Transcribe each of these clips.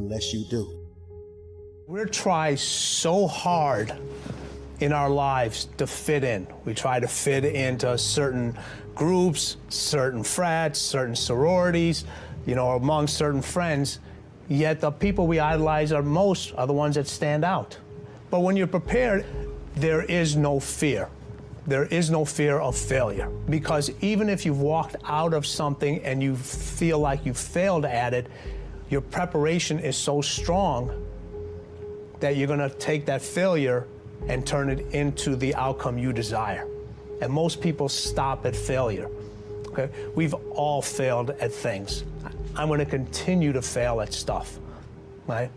unless you do. We try so hard in our lives to fit in. We try to fit into certain groups, certain frats, certain sororities, among certain friends, yet the people we idolize are the ones that stand out. But when you're prepared, there is no fear. There is no fear of failure, because even if you've walked out of something and you feel like you failed at it, your preparation is so strong that you're gonna take that failure and turn it into the outcome you desire. And most people stop at failure, okay? We've all failed at things. I'm gonna continue to fail at stuff, right?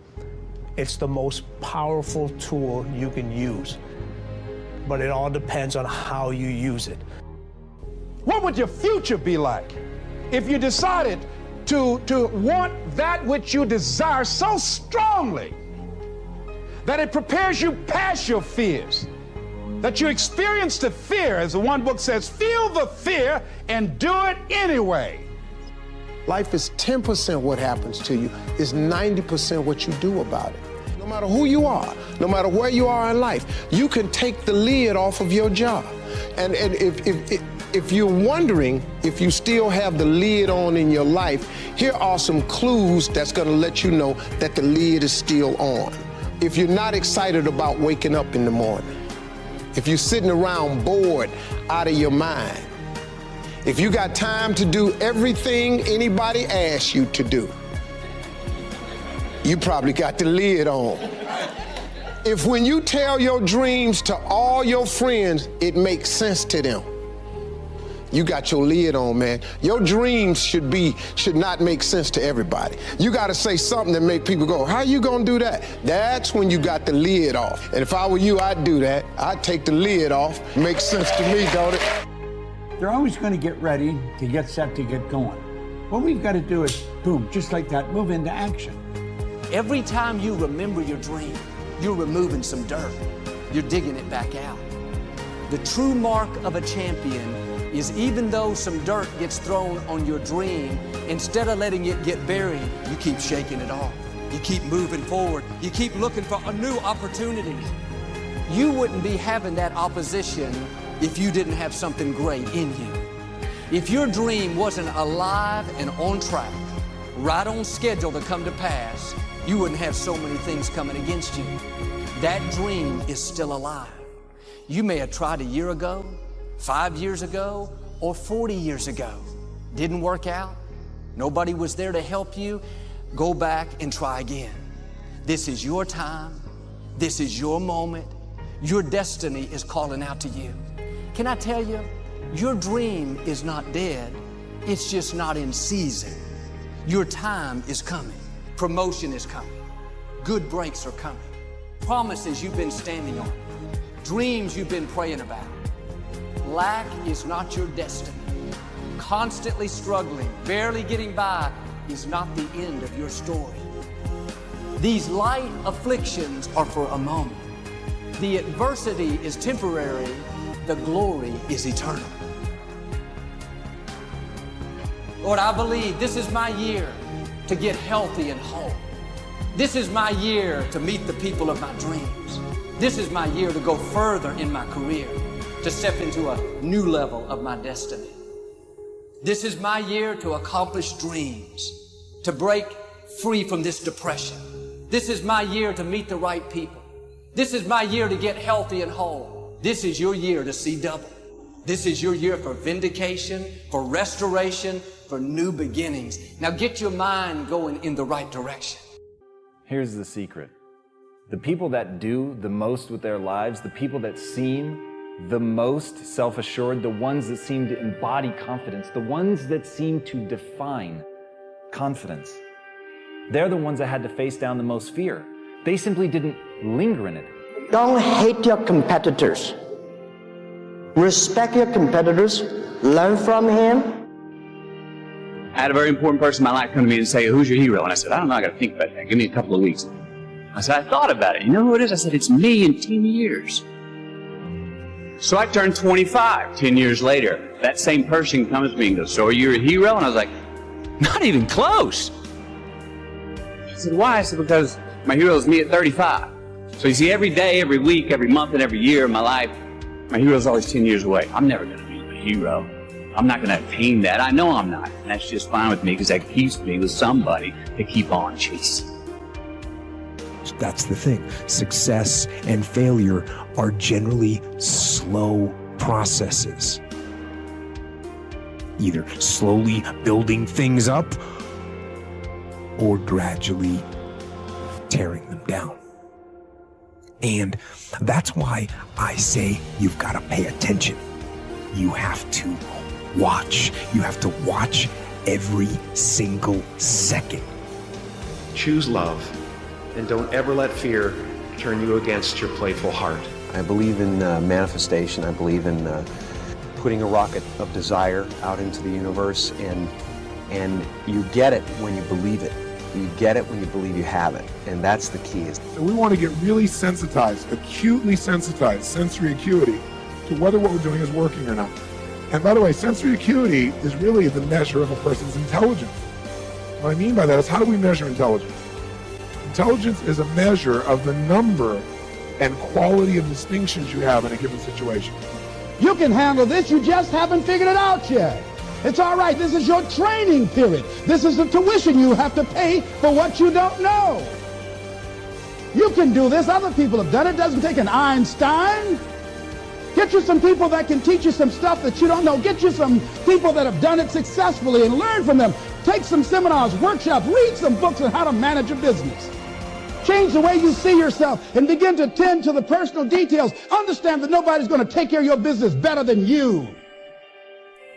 It's the most powerful tool you can use, but it all depends on how you use it. What would your future be like if you decided to want that which you desire so strongly that it prepares you past your fears, that you experience the fear, as the one book says, feel the fear and do it anyway? Life is 10% what happens to you, it's 90% what you do about it. No matter who you are, no matter where you are in life, you can take the lid off of your job. And if you're wondering if you still have the lid on in your life, here are some clues that's gonna let you know that the lid is still on. If you're not excited about waking up in the morning, if you're sitting around bored out of your mind, if you got time to do everything anybody asks you to do, you probably got the lid on. If when you tell your dreams to all your friends, it makes sense to them, you got your lid on, man. Your dreams should not make sense to everybody. You gotta say something that make people go, how you gonna do that? That's when you got the lid off. And if I were you, I'd do that. I'd take the lid off. Makes sense to me, don't it? They're always gonna get ready to get set to get going. What we've gotta do is, boom, just like that, move into action. Every time you remember your dream, you're removing some dirt. You're digging it back out. The true mark of a champion is, even though some dirt gets thrown on your dream, instead of letting it get buried, you keep shaking it off. You keep moving forward. You keep looking for a new opportunity. You wouldn't be having that opposition if you didn't have something great in you. If your dream wasn't alive and on track, right on schedule to come to pass, you wouldn't have so many things coming against you. That dream is still alive. You may have tried a year ago, 5 years ago, or 40 years ago. Didn't work out. Nobody was there to help you. Go back and try again. This is your time. This is your moment. Your destiny is calling out to you. Can I tell you, your dream is not dead. It's just not in season. Your time is coming. Promotion is coming. Good breaks are coming. Promises you've been standing on. Dreams you've been praying about. Lack is not your destiny. Constantly struggling, barely getting by is not the end of your story. These light afflictions are for a moment. The adversity is temporary. The glory is eternal. Lord, I believe this is my year to get healthy and whole. This is my year to meet the people of my dreams. This is my year to go further in my career, to step into a new level of my destiny. This is my year to accomplish dreams, to break free from this depression. This is my year to meet the right people. This is my year to get healthy and whole. This is your year to see double. This is your year for vindication, for restoration, for new beginnings. Now get your mind going in the right direction. Here's the secret. The people that do the most with their lives, the people that seem the most self-assured, the ones that seem to embody confidence, the ones that seem to define confidence, they're the ones that had to face down the most fear. They simply didn't linger in it. Don't hate your competitors. Respect your competitors. Learn from him. I had a very important person in my life come to me and say, who's your hero? And I said, I don't know, I got to think about that. Give me a couple of weeks. I said, I thought about it. You know who it is? I said, it's me in 10 years. So I turned 25 10 years later. That same person comes to me and goes, so are you a hero? And I was like, not even close. I said, why? I said, because my hero is me at 35. So you see, every day, every week, every month, and every year of my life, my hero is always 10 years away. I'm never going to be my hero. I'm not going to attain that. I know I'm not. And that's just fine with me because that keeps me with somebody to keep on chasing. That's the thing. Success and failure are generally slow processes. Either slowly building things up or gradually tearing them down. And that's why I say you've got to pay attention. You have to watch. You have to watch every single second. Choose love, and don't ever let fear turn you against your playful heart. I believe in manifestation. I believe in putting a rocket of desire out into the universe, and you get it when you believe it. You get it when you believe you have it, and that's the key. So we want to get really sensitized, acutely sensitized, sensory acuity, to whether what we're doing is working or not. And by the way, sensory acuity is really the measure of a person's intelligence. What I mean by that is, how do we measure intelligence? Intelligence is a measure of the number and quality of distinctions you have in a given situation. You can handle this, you just haven't figured it out yet. It's all right, this is your training period. This is the tuition you have to pay for what you don't know. You can do this, other people have done it. It doesn't take an Einstein. Get you some people that can teach you some stuff that you don't know. Get you some people that have done it successfully and learn from them. Take some seminars, workshops, read some books on how to manage a business. Change the way you see yourself and begin to tend to the personal details. Understand that nobody's going to take care of your business better than you.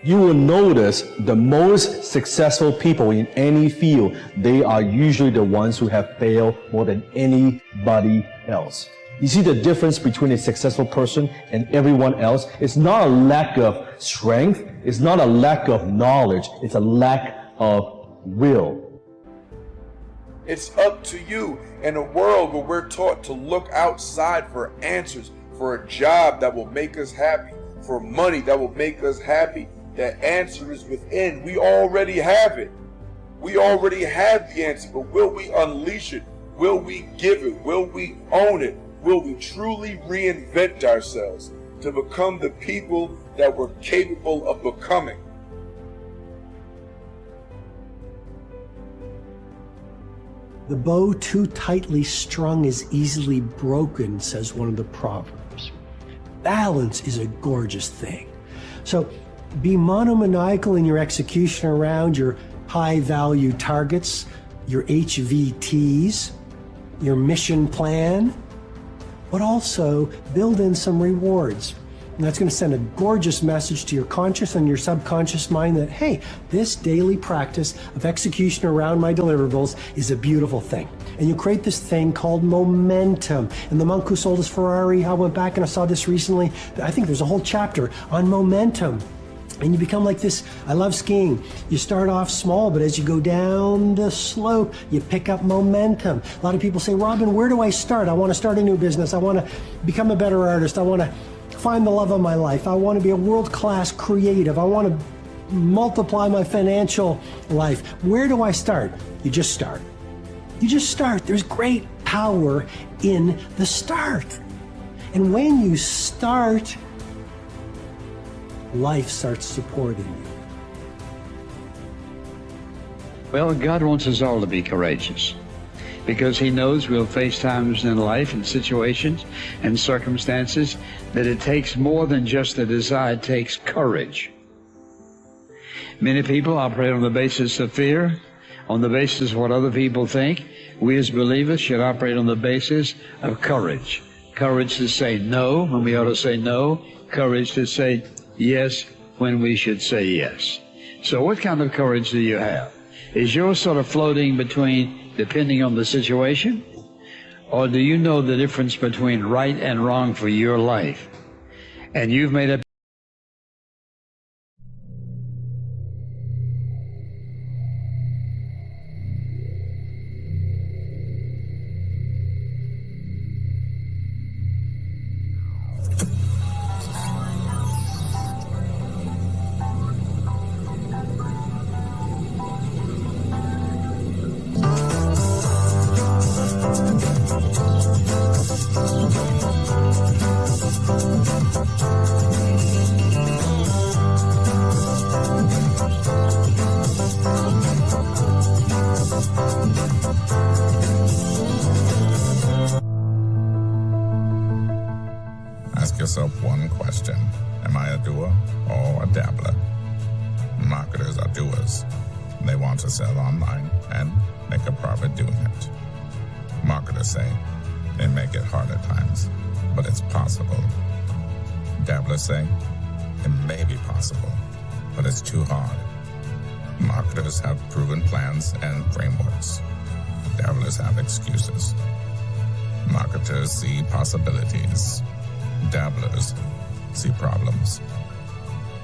You will notice the most successful people in any field, they are usually the ones who have failed more than anybody else. You see the difference between a successful person and everyone else? It's not a lack of strength. It's not a lack of knowledge. It's a lack of will. It's up to you in a world where we're taught to look outside for answers, for a job that will make us happy, for money that will make us happy. The answer is within. We already have it. We already have the answer, but will we unleash it? Will we give it? Will we own it? Will we truly reinvent ourselves to become the people that we're capable of becoming? The bow too tightly strung is easily broken, says one of the proverbs. Balance is a gorgeous thing. So be monomaniacal in your execution around your high-value targets, your HVTs, your mission plan, but also build in some rewards. And that's going to send a gorgeous message to your conscious and your subconscious mind that, hey, this daily practice of execution around my deliverables is a beautiful thing. And you create this thing called momentum. And the monk who sold his Ferrari, I went back and I saw this recently. I think there's a whole chapter on momentum. And you become like this. I love skiing. You start off small, but as you go down the slope, you pick up momentum. A lot of people say, Robin, where do I start? I want to start a new business. I want to become a better artist. I want to find the love of my life. I want to be a world-class creative. I want to multiply my financial life. Where do I start? You just start. You just start. There's great power in the start. And when you start, life starts supporting you. Well, God wants us all to be courageous because He knows we'll face times in life and situations and circumstances that it takes more than just a desire. It takes courage. Many people operate on the basis of fear, on the basis of what other people think. We as believers should operate on the basis of courage. Courage to say no when we ought to say no. Courage to say yes when we should say yes. So what kind of courage do you have? Is yours sort of floating between depending on the situation? Or do you know the difference between right and wrong for your life? And you've made up yourself one question. Am I a doer or a dabbler? Marketers are doers. They want to sell online and make a profit doing it. Marketers say they make it hard at times, but it's possible. Dabblers say it may be possible, but it's too hard. Marketers have proven plans and frameworks. Dabblers have excuses. Marketers see possibilities. Dabblers see problems.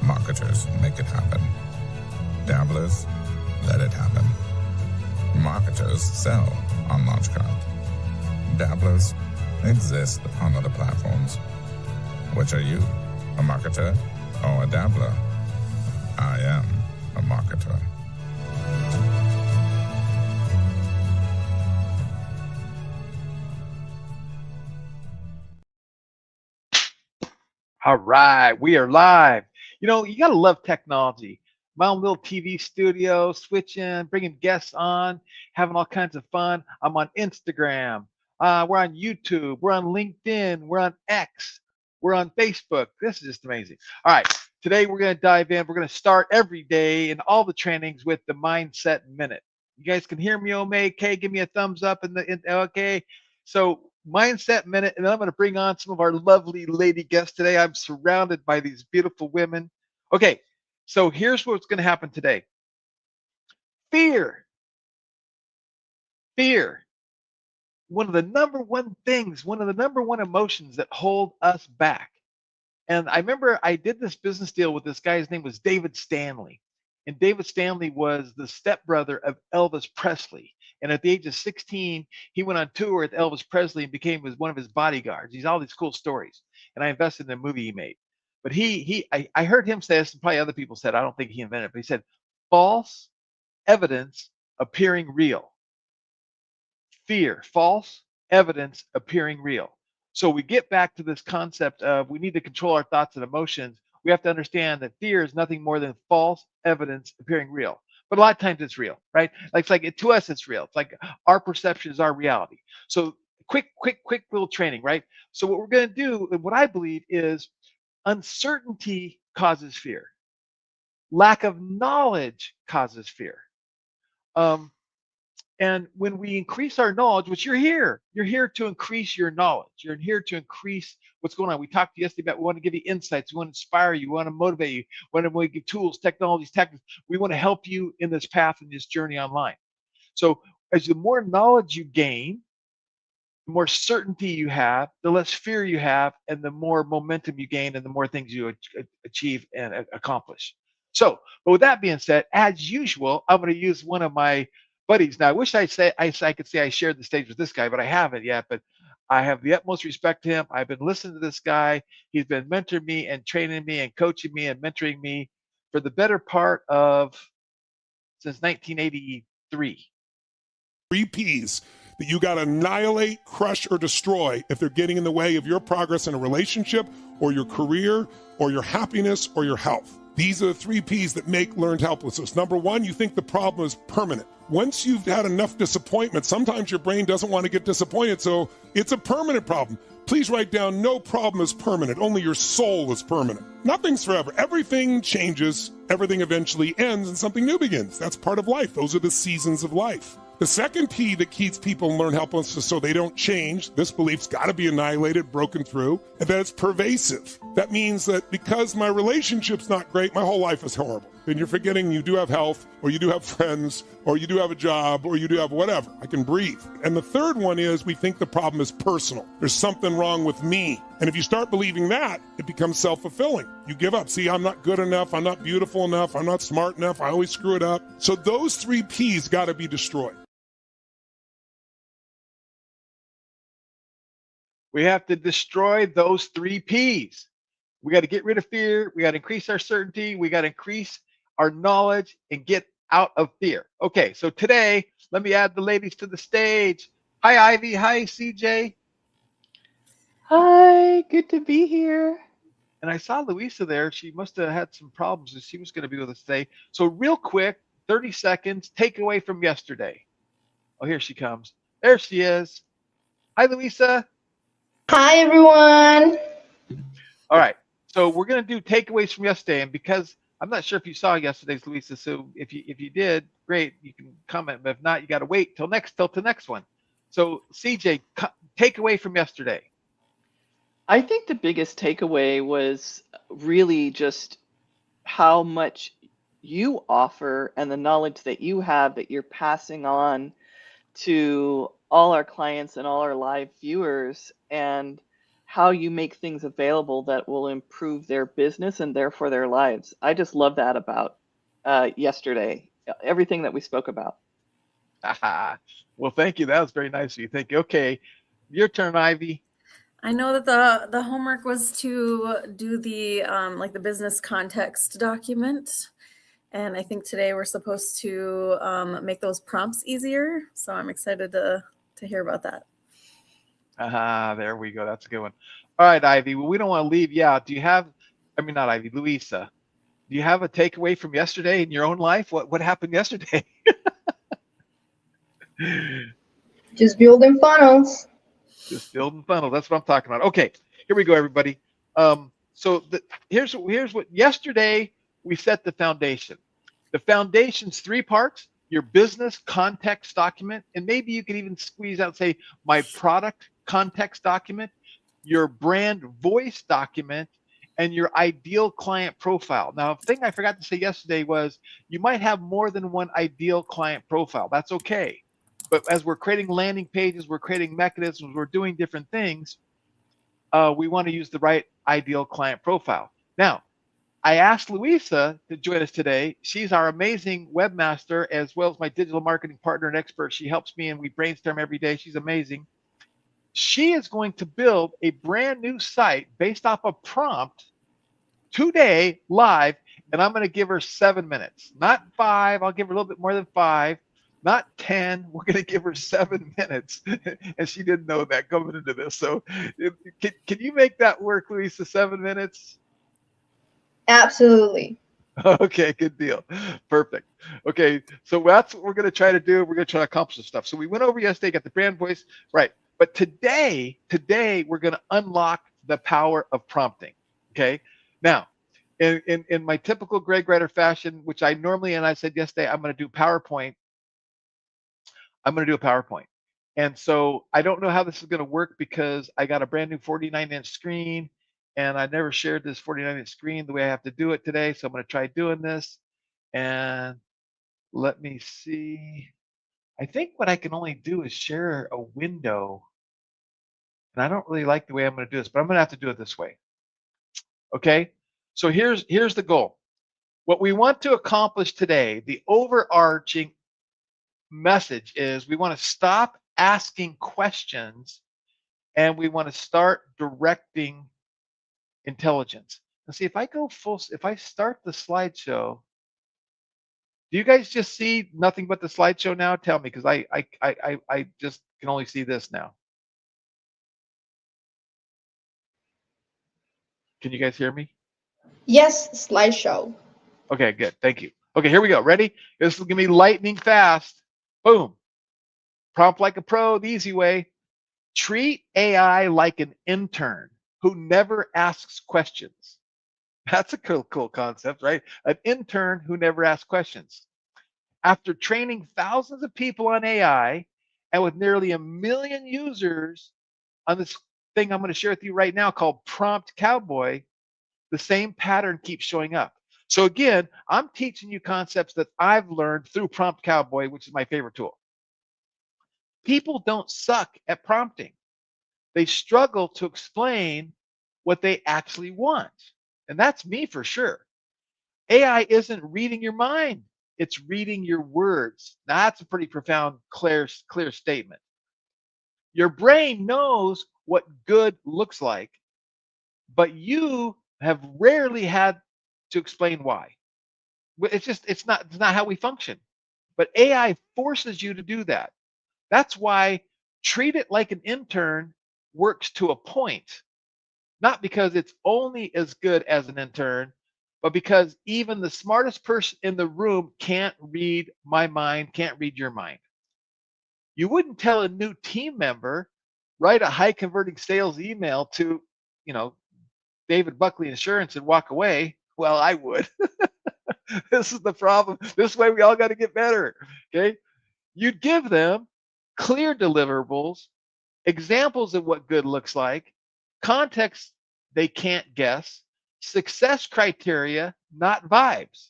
Marketers make it happen. Dabblers let it happen. Marketers sell on Launchcard. Dabblers exist on other platforms. Which are you, a marketer or a dabbler? I am a marketer. All right, we are live. You know, you got to love technology. My own little TV studio, switching, bringing guests on, having all kinds of fun. I'm on Instagram. We're on YouTube. We're on LinkedIn. We're on X. We're on Facebook. This is just amazing. All right, today we're going to dive in. We're going to start every day in all the trainings with the Mindset Minute. You guys can hear me okay? Give me a thumbs up. Okay. So Mindset Minute, and then I'm going to bring on some of our lovely lady guests today. I'm surrounded by these beautiful women. Okay, so here's what's going to happen today. Fear. One of the number one things, one of the number one emotions that hold us back. And I remember I did this business deal with this guy. His name was David Stanley. And David Stanley was the stepbrother of Elvis Presley. And at the age of 16, he went on tour with Elvis Presley and became one of his bodyguards. He's all these cool stories. And I invested in a movie he made. But I heard him say this, and probably other people said, I don't think he invented it, but he said, false evidence appearing real. Fear, false evidence appearing real. So we get back to this concept of we need to control our thoughts and emotions. We have to understand that fear is nothing more than false evidence appearing real. But a lot of times it's real, right? To us, it's real. It's like our perception is our reality. So quick little training, right? So what we're going to do, and what I believe is uncertainty causes fear. Lack of knowledge causes fear. And when we increase our knowledge, which you're here to increase your knowledge. You're here to increase what's going on. We talked yesterday about we want to give you insights. We want to inspire you. We want to motivate you. We want to give tools, technologies, tactics. We want to help you in this path, in this journey online. So as the more knowledge you gain, the more certainty you have, the less fear you have, and the more momentum you gain, and the more things you achieve and accomplish. So, but with that being said, as usual, I'm going to use one of my buddies. Now, I wish I could say I shared the stage with this guy, but I haven't yet. But I have the utmost respect to him. I've been listening to this guy. He's been mentoring me and training me and coaching me and mentoring me for the better part of since 1983. 3 P's that you got to annihilate, crush, or destroy if they're getting in the way of your progress in a relationship or your career or your happiness or your health. These are the 3 P's that make learned helplessness. Number 1, you think the problem is permanent. Once you've had enough disappointment, sometimes your brain doesn't want to get disappointed, so it's a permanent problem. Please write down, no problem is permanent. Only your soul is permanent. Nothing's forever. Everything changes. Everything eventually ends and something new begins. That's part of life. Those are the seasons of life. The second P that keeps people in learned helplessness so they don't change, this belief's got to be annihilated, broken through, and that it's pervasive. That means that because my relationship's not great, my whole life is horrible. Then you're forgetting you do have health, or you do have friends, or you do have a job, or you do have whatever. I can breathe. And the third one is we think the problem is personal. There's something wrong with me. And if you start believing that, it becomes self-fulfilling. You give up. See, I'm not good enough. I'm not beautiful enough. I'm not smart enough. I always screw it up. So those 3 P's got to be destroyed. We have to destroy those 3 P's. We got to get rid of fear. We got to increase our certainty. We got to increase our knowledge and get out of fear. Okay, so today, let me add the ladies to the stage. Hi, Ivy. Hi, CJ. Hi, good to be here. And I saw Louisa there. She must have had some problems, and she was going to be with us today. So real quick, 30 seconds, takeaway from yesterday. Oh, here she comes. There she is. Hi, Louisa. Hi, everyone. All right. So we're going to do takeaways from yesterday, and because I'm not sure if you saw yesterday's, Louisa, so if you did, great, you can comment. But if not, you got to wait till the next one. So CJ, takeaway from yesterday. I think the biggest takeaway was really just how much you offer and the knowledge that you have that you're passing on to all our clients and all our live viewers, and how you make things available that will improve their business and therefore their lives. I just love that about yesterday, everything that we spoke about. Well, thank you. That was very nice of you. Thank you. Okay, your turn, Ivy. I know that the homework was to do the like the business context document, and I think today we're supposed to make those prompts easier. So I'm excited to hear about that. There we go. That's a good one. All right, Ivy. Well, we don't want to leave you out. Do you have? I mean, not Ivy. Louisa. Do you have a takeaway from yesterday in your own life? What happened yesterday? Just building funnels. Just building funnels. That's what I'm talking about. Okay, here we go, everybody. So here's what yesterday we set the foundation. The foundation's 3 parts: your business context document, and maybe you can even squeeze out, say, my product context document, your brand voice document, and your ideal client profile. Now, a thing I forgot to say yesterday was you might have more than one ideal client profile. That's okay. But as we're creating landing pages, we're creating mechanisms, we're doing different things, we want to use the right ideal client profile. Now, I asked Louisa to join us today. She's our amazing webmaster, as well as my digital marketing partner and expert. She helps me, and we brainstorm every day. She's amazing. She is going to build a brand new site based off a prompt today live, and I'm going to give her 7 minutes, not 5. I'll give her a little bit more than 5. Not 10. We're going to give her 7 minutes. And she didn't know that coming into this. So can you make that work, Louisa, 7 minutes? Absolutely. Okay, good deal. Perfect. Okay, so that's what we're going to try to do. We're going to try to accomplish this stuff. So we went over yesterday, got the brand voice. Right. But today we're going to unlock the power of prompting. Okay. Now, in my typical Greg Writer fashion, which I normally, and I said yesterday, I'm going to do PowerPoint. I'm going to do a PowerPoint. And so I don't know how this is going to work because I got a brand new 49-inch screen, and I never shared this 49-inch screen the way I have to do it today. So I'm going to try doing this. And let me see. I think what I can only do is share a window. And I don't really like the way I'm going to do this, but I'm going to have to do it this way. Okay. So here's the goal. What we want to accomplish today, the overarching message is we want to stop asking questions and we want to start directing intelligence. Now see, if I start the slideshow, do you guys just see nothing but the slideshow now? Tell me, because I just can only see this now. Can you guys hear me? Yes, slideshow. Okay, good. Thank you. Okay, here we go. Ready? This is going to be lightning fast. Boom. Prompt like a pro, the easy way. Treat AI like an intern who never asks questions. That's a cool concept, right? An intern who never asks questions. After training thousands of people on AI and with nearly 1 million users on this thing I'm going to share with you right now called Prompt Cowboy, the same pattern keeps showing up. So again, I'm teaching you concepts that I've learned through Prompt Cowboy, which is my favorite tool. People don't suck at prompting. They struggle to explain what they actually want. And that's me for sure. AI isn't reading your mind. It's reading your words. Now, that's a pretty profound, clear statement. Your brain knows what good looks like, but you have rarely had to explain why. It's not how we function. But AI forces you to do that. That's why treat it like an intern works to a point. Not because it's only as good as an intern, but because even the smartest person in the room can't read my mind, can't read your mind. You wouldn't tell a new team member, write a high converting sales email to, David Buckley Insurance and walk away, well, I would. This is the problem. This way we all got to get better. Okay. You'd give them clear deliverables, examples of what good looks like, context they can't guess, success criteria, not vibes.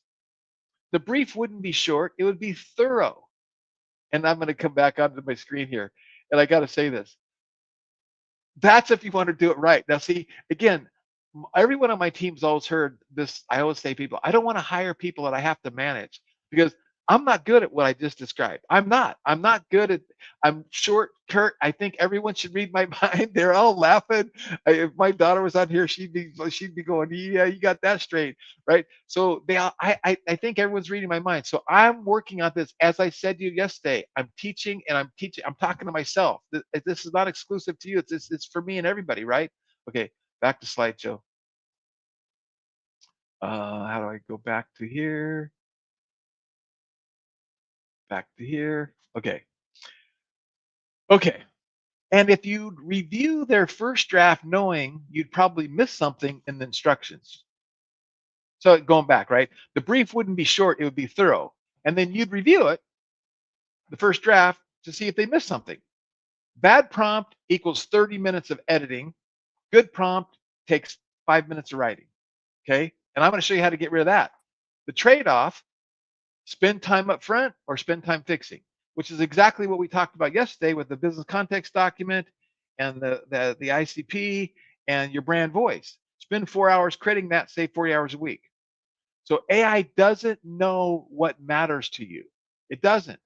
The brief wouldn't be short, it would be thorough. And I'm going to come back onto my screen here. And I got to say this. That's if you want to do it right. Now, see, again, everyone on my team's always heard this. I always say, people, I don't want to hire people that I have to manage because I'm not good at what I just described. I'm not good at, I'm short, curt. I think everyone should read my mind. They're all laughing. If my daughter was on here, she'd be going, yeah, you got that straight, right? So I think everyone's reading my mind. So I'm working on this. As I said to you yesterday, I'm teaching. I'm talking to myself. This is not exclusive to you. It's for me and everybody, right? Okay, back to slideshow. How do I go back to here? Back to here. Okay. Okay. And if you'd review their first draft knowing you'd probably miss something in the instructions. So going back, right? The brief wouldn't be short, it would be thorough. And then you'd review it, the first draft, to see if they missed something. Bad prompt equals 30 minutes of editing. Good prompt takes 5 minutes of writing. Okay. And I'm going to show you how to get rid of that. The trade-off, spend time up front or spend time fixing, which is exactly what we talked about yesterday with the business context document and the ICP and your brand voice. Spend 4 hours creating that, save 40 hours a week. So AI doesn't know what matters to you. It doesn't.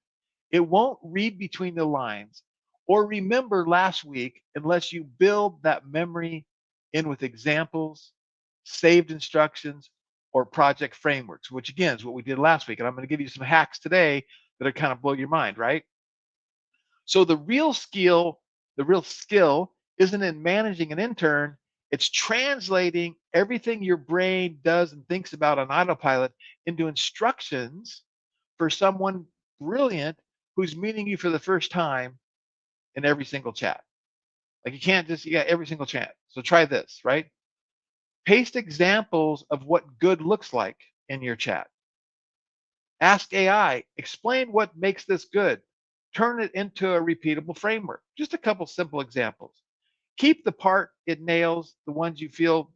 It won't read between the lines or remember last week unless you build that memory in with examples, saved instructions, or project frameworks, which again is what we did last week. And I'm going to give you some hacks today that are kind of blow your mind, right? So the real skill isn't in managing an intern. It's translating everything your brain does and thinks about on autopilot into instructions for someone brilliant who's meeting you for the first time in every single chat. Like you can't just, every single chat. So try this, right? Paste examples of what good looks like in your chat. Ask AI, explain what makes this good. Turn it into a repeatable framework. Just a couple simple examples. Keep the part it nails, the ones you feel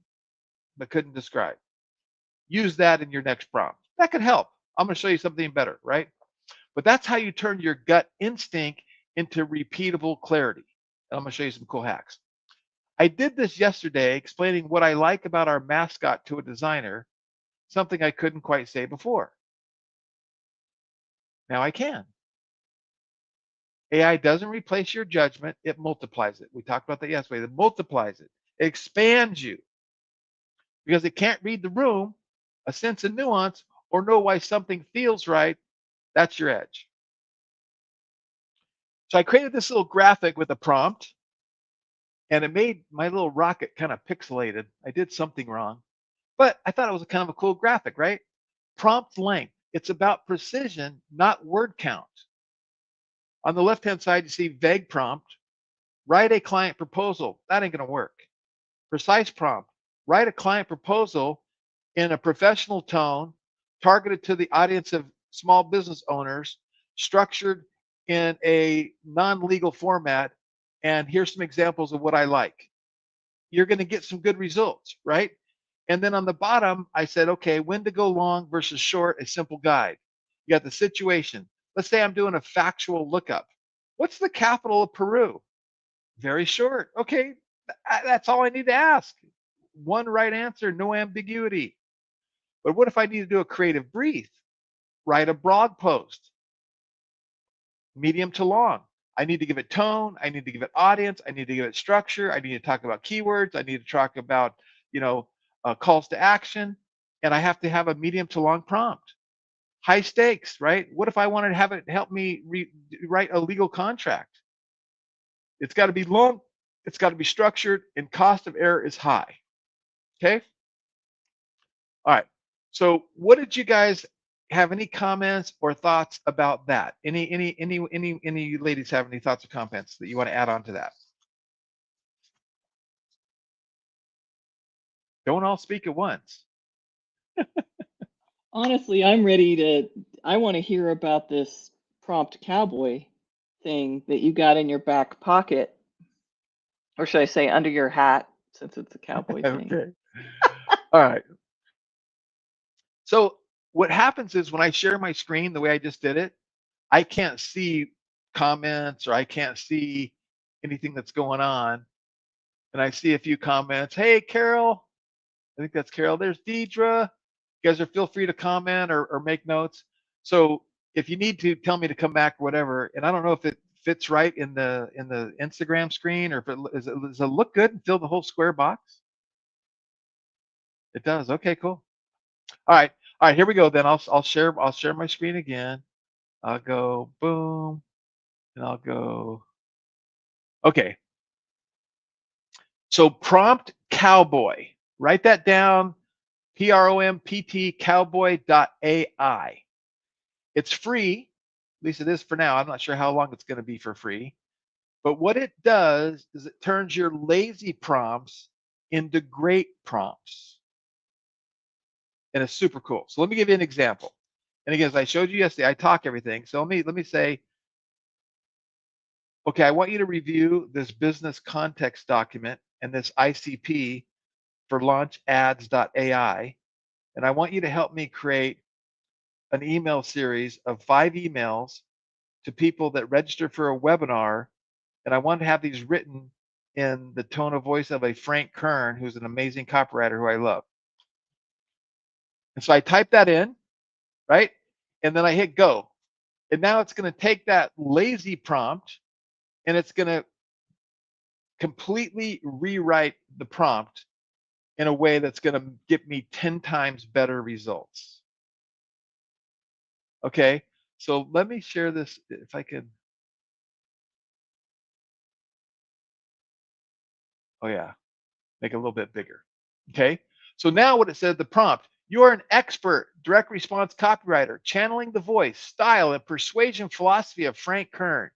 but couldn't describe. Use that in your next prompt. That could help. I'm going to show you something better, right? But that's how you turn your gut instinct into repeatable clarity. And I'm going to show you some cool hacks. I did this yesterday explaining what I like about our mascot to a designer, something I couldn't quite say before. Now I can. AI doesn't replace your judgment, it multiplies it. We talked about that yesterday. It multiplies it. It expands you. Because it can't read the room, a sense of nuance, or know why something feels right. That's your edge. So I created this little graphic with a prompt, and it made my little rocket kind of pixelated. I did something wrong, but I thought it was a kind of a cool graphic, right? Prompt length. It's about precision, not word count. On the left-hand side, you see vague prompt. Write a client proposal. That ain't going to work. Precise prompt. Write a client proposal in a professional tone, targeted to the audience of small business owners, structured in a non-legal format, and here's some examples of what I like. You're going to get some good results, right? And then on the bottom, I said, okay, when to go long versus short, a simple guide. You got the situation. Let's say I'm doing a factual lookup. What's the capital of Peru? Very short. Okay, that's all I need to ask. One right answer, no ambiguity. But what if I need to do a creative brief? Write a blog post. Medium to long. I need to give it tone. I need to give it audience. I need to give it structure. I need to talk about keywords. I need to talk about, calls to action. And I have to have a medium to long prompt. High stakes, right? What if I wanted to have it help me write a legal contract? It's got to be long. It's got to be structured, and cost of error is high. Okay. All right. So what did you guys have any comments or thoughts about that? Any ladies have any thoughts or comments that you want to add on to that? Don't all speak at once. Honestly, I want to hear about this prompt cowboy thing that you got in your back pocket, or should I say under your hat, since it's a cowboy thing. Okay. All right. So what happens is when I share my screen the way I just did it, I can't see comments or I can't see anything that's going on. And I see a few comments. Hey, Carol. I think that's Carol. There's Deidre. You guys feel free to comment or make notes. So if you need to tell me to come back or whatever, and I don't know if it fits right in the Instagram screen or if does it look good and fill the whole square box? It does. Okay, cool. All right. All right, here we go then. I'll share my screen again. I'll go boom and I'll go okay. So prompt cowboy. Write that down. PROMPT cowboy.ai. It's free. At least it is for now. I'm not sure how long it's going to be for free. But what it does is it turns your lazy prompts into great prompts. And it's super cool. So let me give you an example. And again, as I showed you yesterday, I talk everything. So let me say, okay, I want you to review this business context document and this ICP for launchads.ai. And I want you to help me create an email series of 5 emails to people that register for a webinar. And I want to have these written in the tone of voice of a Frank Kern, who's an amazing copywriter who I love. And so I type that in, right? And then I hit go. And now it's going to take that lazy prompt and it's going to completely rewrite the prompt in a way that's going to get me 10 times better results. Okay, so let me share this if I can. Oh yeah, make it a little bit bigger. Okay, so now what it says, the prompt: you are an expert direct response copywriter, channeling the voice, style, and persuasion philosophy of Frank Kern.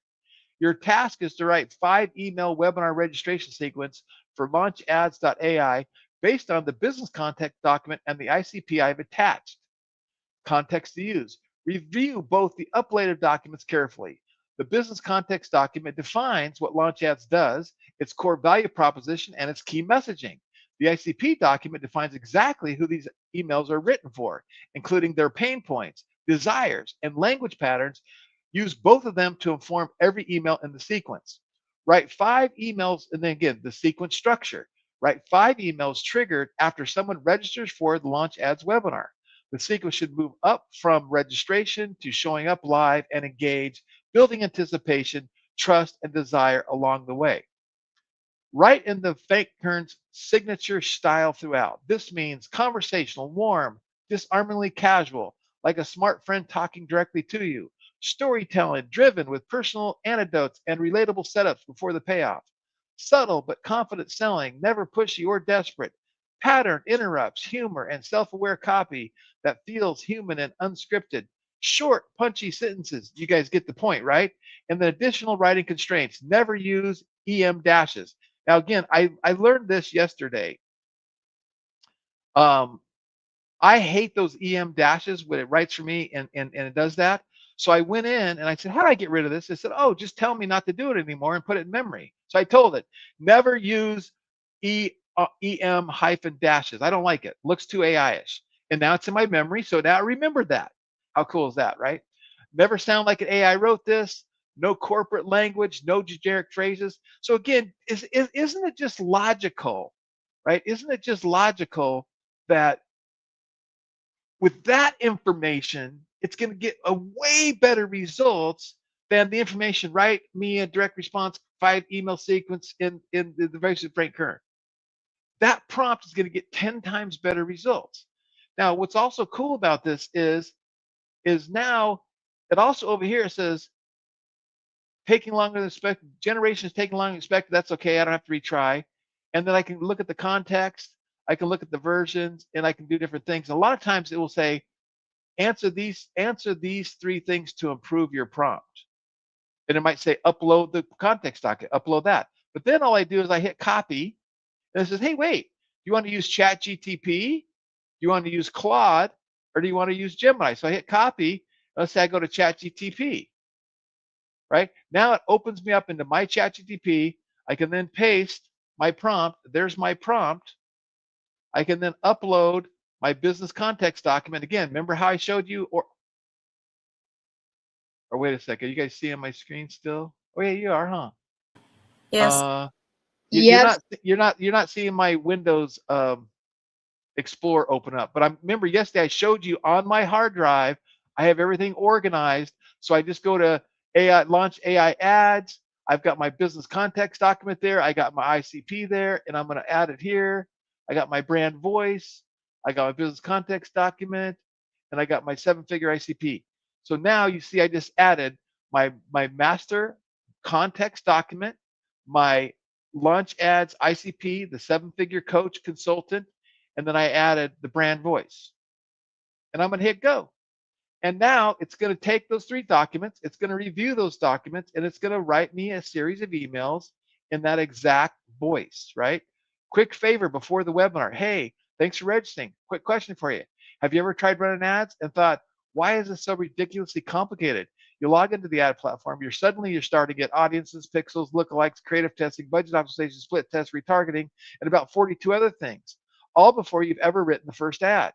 Your task is to write 5 email webinar registration sequence for launchads.ai based on the business context document and the ICP I've attached. Context to use. Review both the uploaded documents carefully. The business context document defines what LaunchAds does, its core value proposition, and its key messaging. The ICP document defines exactly who these emails are written for, including their pain points, desires, and language patterns. Use both of them to inform every email in the sequence. Write 5 emails, and then again, the sequence structure. Write 5 emails triggered after someone registers for the LaunchAds webinar. The sequence should move up from registration to showing up live and engage, building anticipation, trust, and desire along the way. Write in the Frank Kern's signature style throughout. This means conversational, warm, disarmingly casual, like a smart friend talking directly to you. Storytelling driven with personal anecdotes and relatable setups before the payoff. Subtle but confident selling, never pushy or desperate. Pattern interrupts, humor, and self-aware copy that feels human and unscripted. Short, punchy sentences. You guys get the point, right? And the additional writing constraints. Never use EM dashes. Now, again, I learned this yesterday. I hate those EM dashes when it writes for me and it does that. So I went in and I said, how do I get rid of this? It said, oh, just tell me not to do it anymore and put it in memory. So I told it, never use EM hyphen dashes. I don't like it. Looks too AI-ish. And now it's in my memory. So now I remembered that. How cool is that, right? Never sound like an AI wrote this. No corporate language, no generic phrases. So again, isn't it just logical, right? Isn't it just logical that with that information, it's going to get a way better results than the information, right? Me, a direct response, 5 email sequence in the voice of Frank Kern. That prompt is going to get 10 times better results. Now, what's also cool about this is now it also over here says taking longer than expected, generations taking longer than expected. That's okay. I don't have to retry. And then I can look at the context. I can look at the versions, and I can do different things. A lot of times it will say, answer these 3 things to improve your prompt. And it might say, upload the context document, upload that. But then all I do is I hit copy, and it says, hey, wait, you want to use ChatGPT? Do you want to use Claude? Or do you want to use Gemini? So I hit copy. Let's say I go to ChatGPT, right? Now it opens me up into my ChatGPT. I can then paste my prompt. There's my prompt. I can then upload my business context document. Again, remember how I showed you, or wait a second, you guys seeing my screen still? Oh yeah, you are, huh? Yes. Yes. You're not seeing my Windows Explorer open up. But I remember yesterday I showed you on my hard drive, I have everything organized. So I just go to AI, launch AI ads. I've got my business context document there. I got my ICP there, and I'm going to add it here. I got my brand voice. I got my business context document, and I got my 7-figure ICP. So now you see I just added my master context document, my launch ads ICP, the 7-figure coach consultant, and then I added the brand voice. And I'm going to hit go. And now it's going to take those 3 documents, it's going to review those documents, and it's going to write me a series of emails in that exact voice, right? Quick favor before the webinar. Hey, thanks for registering. Quick question for you. Have you ever tried running ads and thought, why is this so ridiculously complicated? You log into the ad platform, you're starting to get audiences, pixels, lookalikes, creative testing, budget optimization, split test, retargeting, and about 42 other things, all before you've ever written the first ad.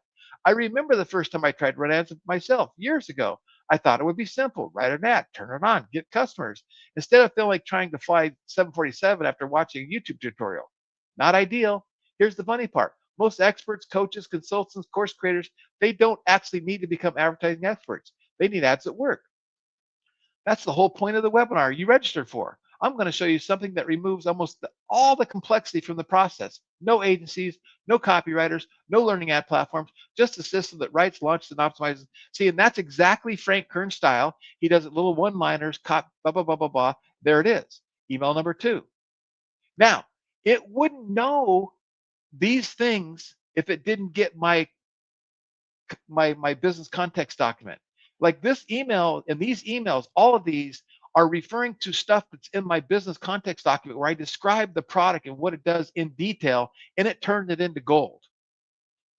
I remember the first time I tried to run ads myself years ago. I thought it would be simple. Write an ad, turn it on, get customers. Instead of feeling like trying to fly 747 after watching a YouTube tutorial. Not ideal. Here's the funny part. Most experts, coaches, consultants, course creators, they don't actually need to become advertising experts. They need ads that work. That's the whole point of the webinar you registered for. I'm going to show you something that removes almost all the complexity from the process. No agencies, no copywriters, no learning ad platforms, just a system that writes, launches, and optimizes. See, and that's exactly Frank Kern's style. He does it little one-liners, blah, blah, blah, blah, blah, blah. There it is. Email number 2. Now, it wouldn't know these things if it didn't get my business context document. Like this email and these emails, all of these are referring to stuff that's in my business context document where I describe the product and what it does in detail, and it turned it into gold.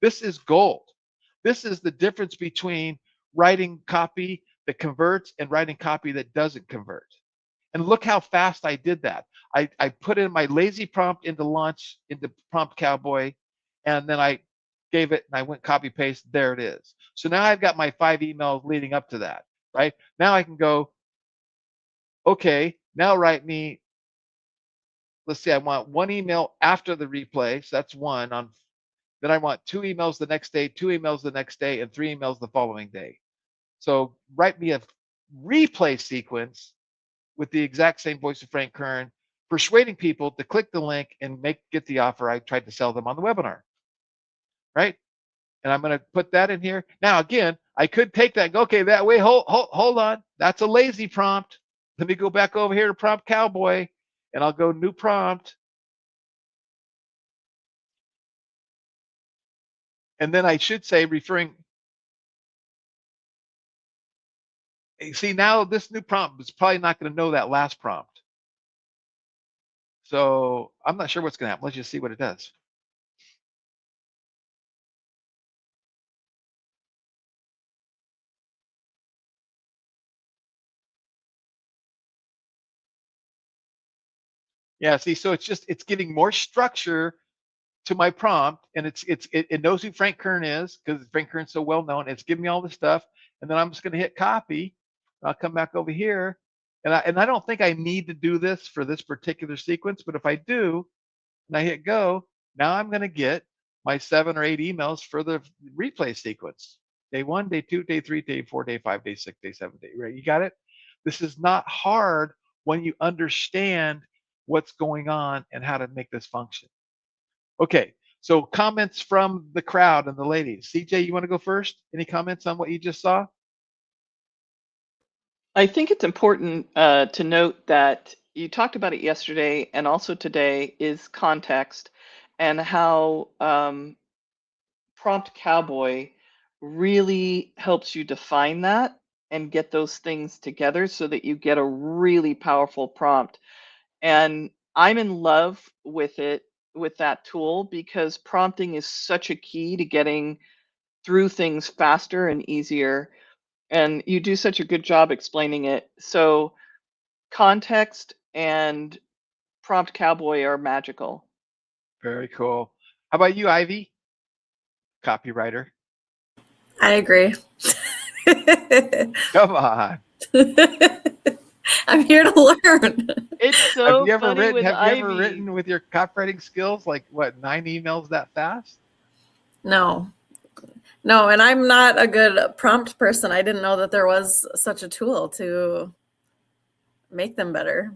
This is gold. This is the difference between writing copy that converts and writing copy that doesn't convert. And look how fast I did that. I put in my lazy prompt into launch, into Prompt Cowboy, and then I gave it and I went copy paste. There it is. So now I've got my 5 emails leading up to that, right? Now I can go, okay, now write me, let's see, I want 1 email after the replay. So that's 1 on, then I want 2 emails the next day, 2 emails the next day, and 3 emails the following day. So write me a replay sequence with the exact same voice of Frank Kern, persuading people to click the link and get the offer I tried to sell them on the webinar, right? And I'm going to put that in here. Now, again, I could take that and go, okay, that way, hold on. That's a lazy prompt. Let me go back over here to Prompt Cowboy, and I'll go new prompt. And then I should say referring. See, now this new prompt is probably not going to know that last prompt. So I'm not sure what's going to happen. Let's just see what it does. Yeah, see, so it's giving more structure to my prompt, and it knows who Frank Kern is because Frank Kern's so well known. It's giving me all this stuff, and then I'm just going to hit copy. I'll come back over here, and I don't think I need to do this for this particular sequence, but if I do, and I hit go, now I'm going to get my 7 or 8 emails for the replay sequence. Day 1, day 2, day 3, day 4, day 5, day 6, day 7, day, right? You got it? This is not hard when you understand what's going on and how to make this function. Okay, so comments from the crowd and the ladies. CJ, you want to go first? Any comments on what you just saw? I think it's important to note that you talked about it yesterday and also today is context and how Prompt Cowboy really helps you define that and get those things together so that you get a really powerful prompt. And I'm in love with it with that tool because prompting is such a key to getting through things faster and easier. And you do such a good job explaining it. So context and prompt cowboy are magical. Very cool. How about you, Ivy? Copywriter. I agree. Come on. I'm here to learn. It's so Have you ever funny written? with Have you ever Ivy. written with your copywriting skills like what 9 emails that fast? No, and I'm not a good prompt person. I didn't know that there was such a tool to make them better.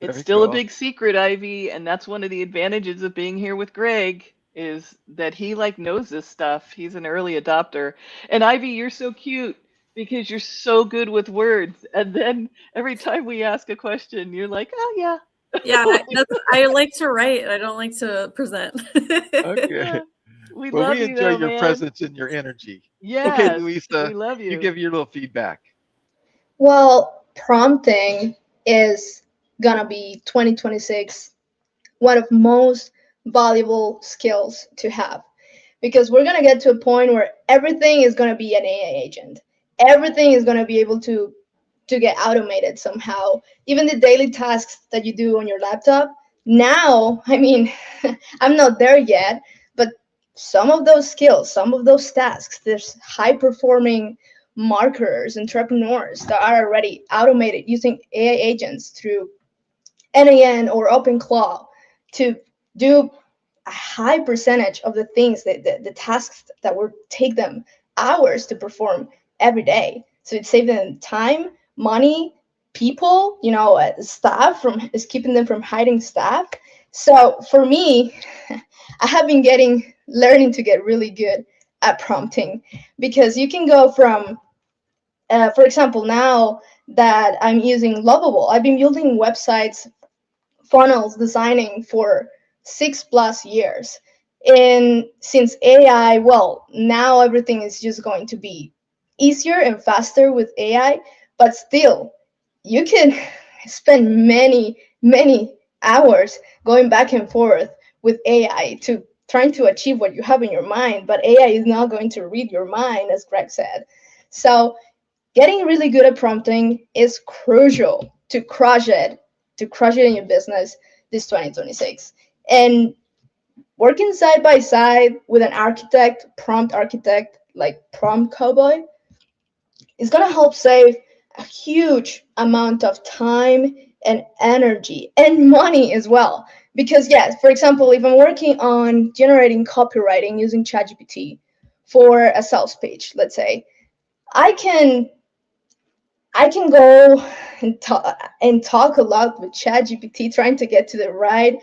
It's Very still a cool. big secret, Ivy, and that's one of the advantages of being here with Greg is that he like knows this stuff. He's an early adopter. And Ivy, you're so cute because you're so good with words. And then every time we ask a question, you're like, "Oh yeah." Yeah, I like to write. I don't like to present. Okay. We Well, love we you enjoy though, your man. presence and your energy. Yes, Okay, Louisa, we love you. you give your little feedback. Well, prompting is gonna be 2026 one of most valuable skills to have because we're gonna get to a point where everything is gonna be an AI agent. Everything is gonna be able to get automated somehow. Even the daily tasks that you do on your laptop. Now, I mean, I'm not there yet, but some of those skills, some of those tasks, there's high performing marketers, entrepreneurs that are already automated using AI agents through NAN or OpenClaw to do a high percentage of the things that the tasks that would take them hours to perform every day. So it saves them time, money, people, staff is keeping them from hiding staff. So for me, I have been learning to get really good at prompting because you can go from, for example, now that I'm using Lovable, I've been building websites, funnels, designing for 6+ years. And since AI, well, now everything is just going to be easier and faster with AI, but still, you can spend many, many hours going back and forth with AI to trying to achieve what you have in your mind, but AI is not going to read your mind, as Greg said. So getting really good at prompting is crucial to crush it in your business this 2026. And working side by side with an architect, prompt architect like Prompt Cowboy, is going to help save a huge amount of time and energy and money as well. Because yes, for example, if I'm working on generating copywriting using ChatGPT for a sales page, let's say, I can go and talk a lot with ChatGPT, trying to get to the right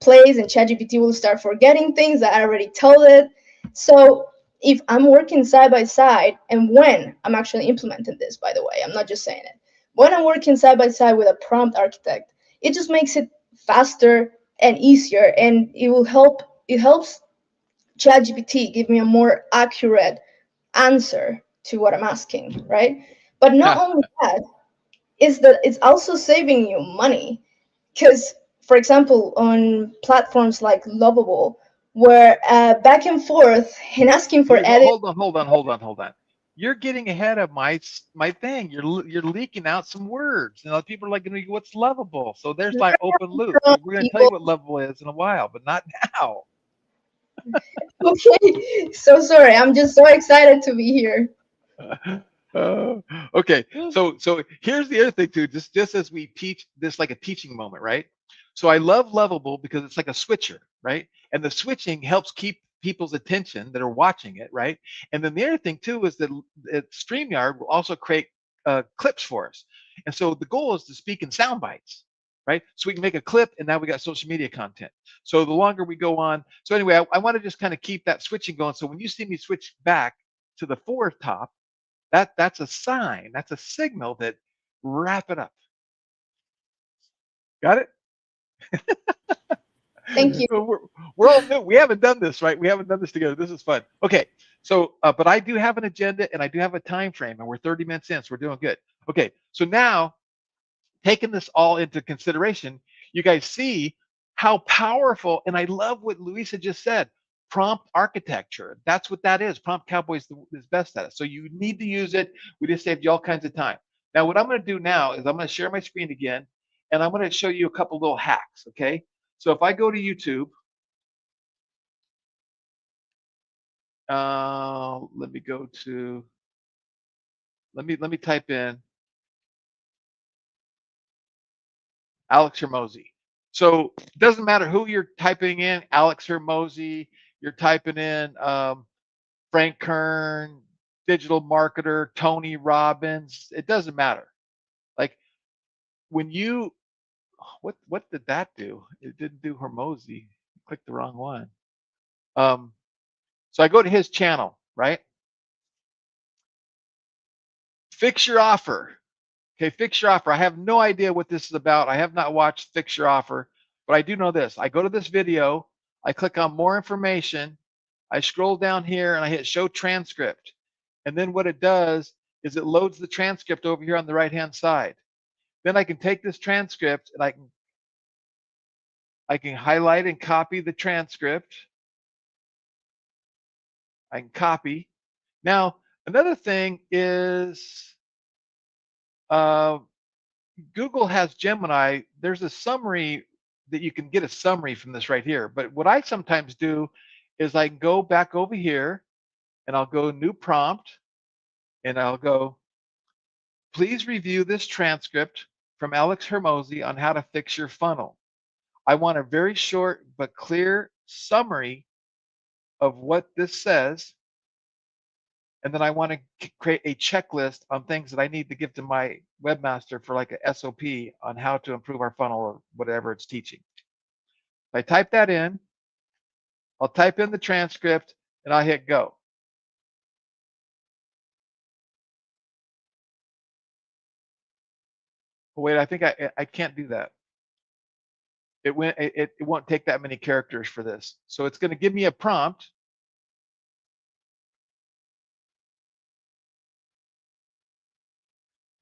place, and ChatGPT will start forgetting things that I already told it. So if I'm working side by side, and when I'm actually implementing this, by the way, I'm not just saying it. When I'm working side by side with a prompt architect, it just makes it faster and easier, and it helps ChatGPT give me a more accurate answer to what I'm asking, right? But not only that, is that it's also saving you money. Because, for example, on platforms like Lovable, where back and forth and asking for edit. Hold on. You're getting ahead of my thing. You're leaking out some words. People are like, what's Lovable? So there's my open loop. We're going to tell you what Lovable is in a while, but not now. Okay, so sorry. I'm just so excited to be here. Okay, so here's the other thing too. Just as we teach this, like a teaching moment, right? So I love Lovable because it's like a switcher, right? And the switching helps keep people's attention that are watching it, right? And then the other thing too is that StreamYard will also create clips for us. And so the goal is to speak in sound bites, right? So we can make a clip, and now we got social media content. So the longer we go on, so anyway, I want to just kind of keep that switching going. So when you see me switch back to the fourth top, that's a sign, that's a signal that wrap it up. Got it? Thank you. We're all new. We haven't done this, right? We haven't done this together. This is fun. Okay, so but I do have an agenda and I do have a time frame, and we're 30 minutes in, so we're doing good. Okay, so now taking this all into consideration, you guys see how powerful, and I love what Luisa just said, prompt architecture. That's what that is. Prompt Cowboy is best at it. So you need to use it. We just saved you all kinds of time. Now, what I'm going to do now is I'm going to share my screen again, and I'm going to show you a couple little hacks, okay? So if I go to YouTube, let me go to, let me type in Alex Hermosi. So it doesn't matter who you're typing in, Alex Hermosi, you're typing in Frank Kern, digital marketer, Tony Robbins, it doesn't matter. Like when you, what did that do? It didn't do Hermosi. Clicked the wrong one. So I go to his channel, right? Fix Your Offer. Okay, Fix Your Offer. I have no idea what this is about. I have not watched Fix Your Offer, but I do know this. I go to this video, I click on more information, I scroll down here and I hit show transcript. And then what it does is it loads the transcript over here on the right-hand side. Then I can take this transcript and I can highlight and copy the transcript. I can copy. Now, another thing is Google has Gemini. There's a summary that you can get a summary from this right here. But what I sometimes do is I go back over here and I'll go new prompt and I'll go, please review this transcript from Alex Hermosi on how to fix your funnel. I want a very short but clear summary of what this says. And then I want to create a checklist on things that I need to give to my webmaster for like a SOP on how to improve our funnel or whatever it's teaching. I type that in, I'll type in the transcript and I hit go. Wait, I think I can't do that. It won't take that many characters for this. So it's going to give me a prompt.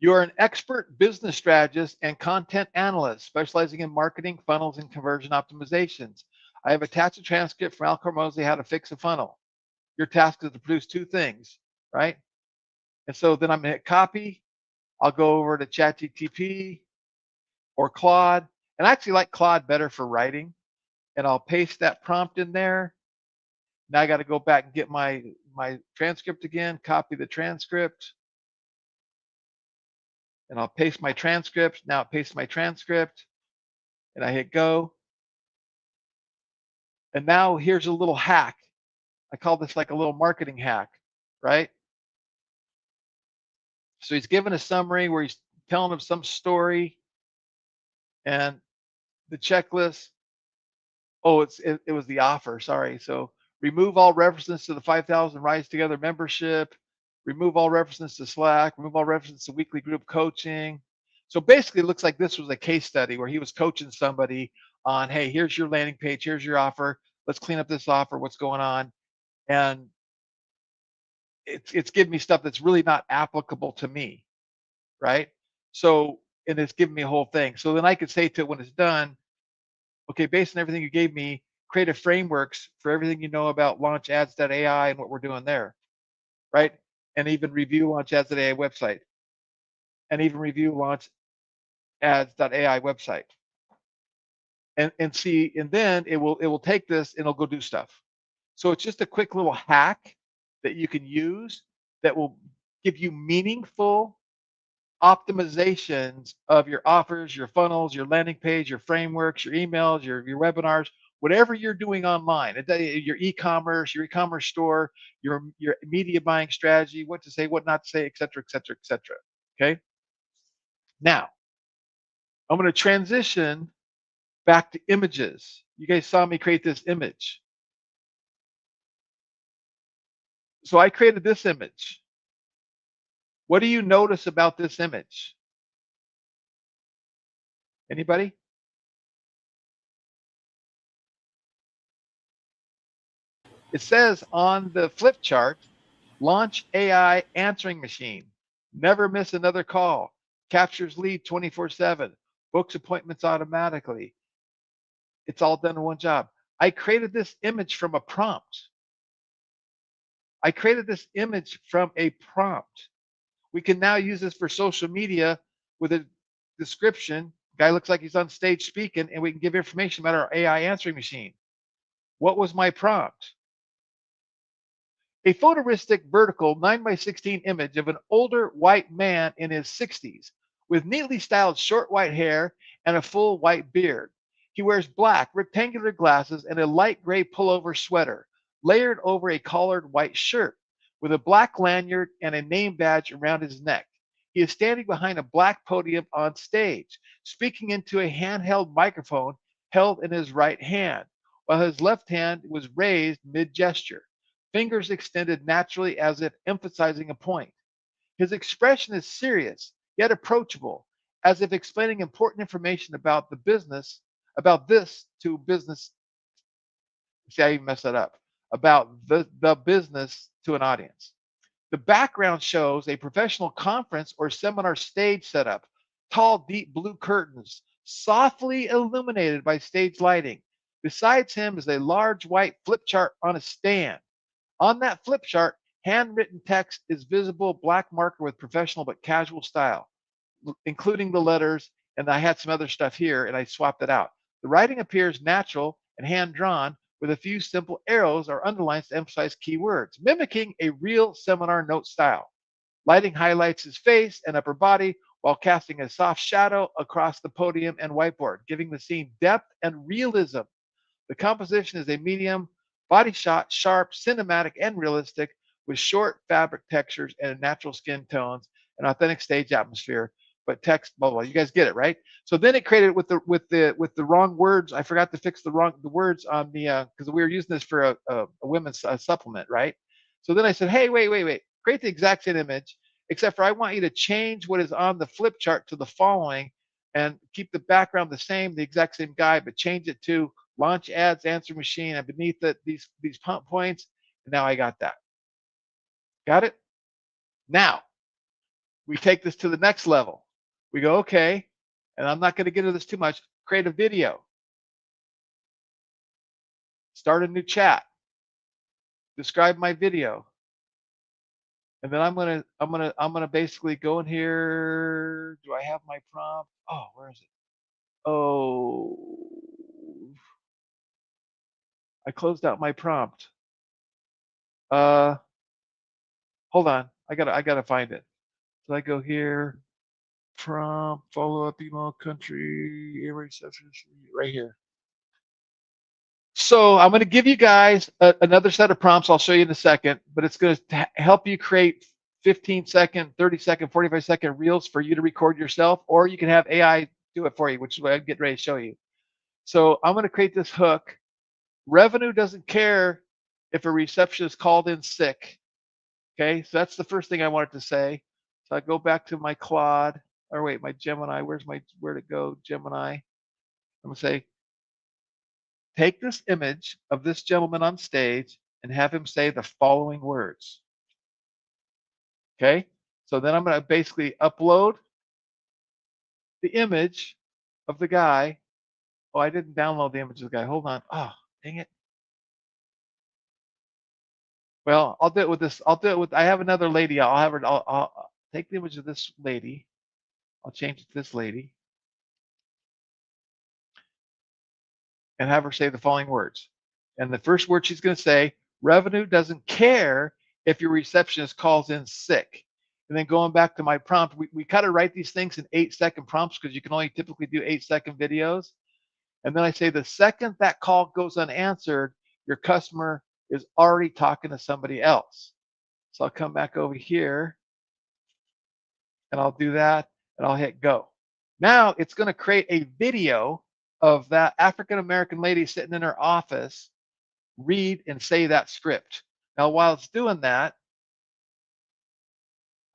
You are an expert business strategist and content analyst specializing in marketing, funnels, and conversion optimizations. I have attached a transcript from Al Hormozi how to fix a funnel. Your task is to produce two things, right? And so then I'm going to hit copy. I'll go over to ChatGPT or Claude. And I actually like Claude better for writing. And I'll paste that prompt in there. Now I got to go back and get my transcript again, copy the transcript. And I'll paste my transcript. Now I paste my transcript and I hit go. And now here's a little hack. I call this like a little marketing hack, right? So he's given a summary where he's telling him some story and the checklist. Oh, it was the offer, sorry. So remove all references to the 5,000 Rise Together membership, remove all references to Slack, remove all references to weekly group coaching. So basically it looks like this was a case study where he was coaching somebody on, hey, here's your landing page, here's your offer, let's clean up this offer, what's going on. And it's giving me stuff that's really not applicable to me, right? So, and it's giving me a whole thing. So then I could say to it when it's done, okay, based on everything you gave me, create a frameworks for everything you know about launchads.ai and what we're doing there, right? And even review launchads.ai website, and even review launchads.ai website, and see, and then it will take this and it'll go do stuff. So it's just a quick little hack that you can use that will give you meaningful optimizations of your offers, your funnels, your landing page, your frameworks, your emails, your webinars, whatever you're doing online, your e-commerce, your e-commerce store, your media buying strategy, what to say, what not to say, et cetera, et cetera, et cetera. Okay. Now, I'm going to transition back to images. You guys saw me create this image. So I created this image. What do you notice about this image? Anybody? It says on the flip chart, launch AI answering machine. Never miss another call. Captures lead 24/7. Books appointments automatically. It's all done in one job. I created this image from a prompt. I created this image from a prompt. We can now use this for social media with a description. Guy looks like he's on stage speaking, and we can give information about our AI answering machine. What was my prompt? A photorealistic vertical 9:16 image of an older white man in his 60s with neatly styled short white hair and a full white beard. He wears black rectangular glasses and a light gray pullover sweater layered over a collared white shirt with a black lanyard and a name badge around his neck. He is standing behind a black podium on stage, speaking into a handheld microphone held in his right hand, while his left hand was raised mid-gesture, fingers extended naturally as if emphasizing a point. His expression is serious, yet approachable, as if explaining important information about the business, about this to business. See, I even messed that up. About the business to an audience. The background shows a professional conference or seminar stage setup, tall, deep blue curtains, softly illuminated by stage lighting. Besides him is a large white flip chart on a stand. On that flip chart, handwritten text is visible, black marker with professional but casual style, including the letters, and I had some other stuff here, and I swapped it out. The writing appears natural and hand-drawn with a few simple arrows or underlines to emphasize key words, mimicking a real seminar note style. Lighting highlights his face and upper body while casting a soft shadow across the podium and whiteboard, giving the scene depth and realism. The composition is a medium body shot, sharp, cinematic, and realistic, with short fabric textures and natural skin tones, an authentic stage atmosphere, but text, blah, blah. You guys get it, right? So then it created it with the wrong words. I forgot to fix the words on the because we were using this for a women's supplement, right? So then I said, hey, wait, create the exact same image, except for I want you to change what is on the flip chart to the following, and keep the background the same, the exact same guy, but change it to launch ads, answer machine, and beneath it, these pump points. And now I got that. Got it? Now, we take this to the next level. We go, okay, and I'm not going to get into this too much. Create a video. Start a new chat. Describe my video. And then I'm gonna basically go in here. Do I have my prompt? Oh, where is it? Oh, I closed out my prompt. Hold on. I gotta find it. So I go here, prompt, follow up, email, country, reception, right here. So I'm going to give you guys another set of prompts. I'll show you in a second, but it's going to help you create 15-second, 30-second, 45-second reels for you to record yourself, or you can have AI do it for you, which is what I'm getting ready to show you. So I'm going to create this hook. Revenue doesn't care if a receptionist called in sick. Okay, so that's the first thing I wanted to say. So I go back to my Claude, or wait, my Gemini. Where'd it go? Gemini. I'm going to say, take this image of this gentleman on stage and have him say the following words. Okay, so then I'm going to basically upload the image of the guy. Oh, I didn't download the image of the guy. Hold on. Oh, dang it. Well, I'll do it with this. I have another lady. I'll have her. I'll take the image of this lady. I'll change it to this lady and have her say the following words. And the first word she's going to say, revenue doesn't care if your receptionist calls in sick. And then going back to my prompt, we kind of write these things in 8-second prompts because you can only typically do 8-second videos. And then I say, the second that call goes unanswered, your customer is already talking to somebody else. So I'll come back over here and I'll do that and I'll hit go. Now it's going to create a video of that African-American lady sitting in her office, read and say that script. Now, while it's doing that,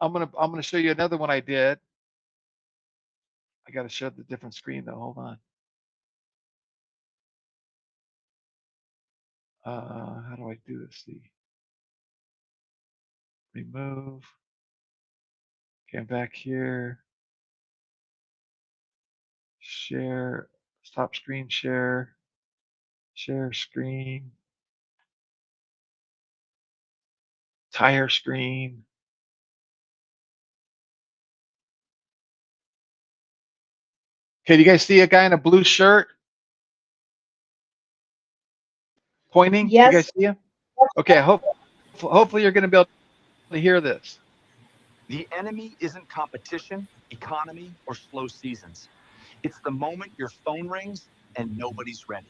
I'm gonna show you another one I did. I got to show the different screen though. Hold on. How do I do this? See, remove. Okay, I'm back here. Share. Stop screen share. Share screen. Tire screen. Okay, do you guys see a guy in a blue shirt pointing? You guys Yes. see him? Okay, hopefully you're going to be able to hear this. The enemy isn't competition, economy, or slow seasons. It's the moment your phone rings and nobody's ready.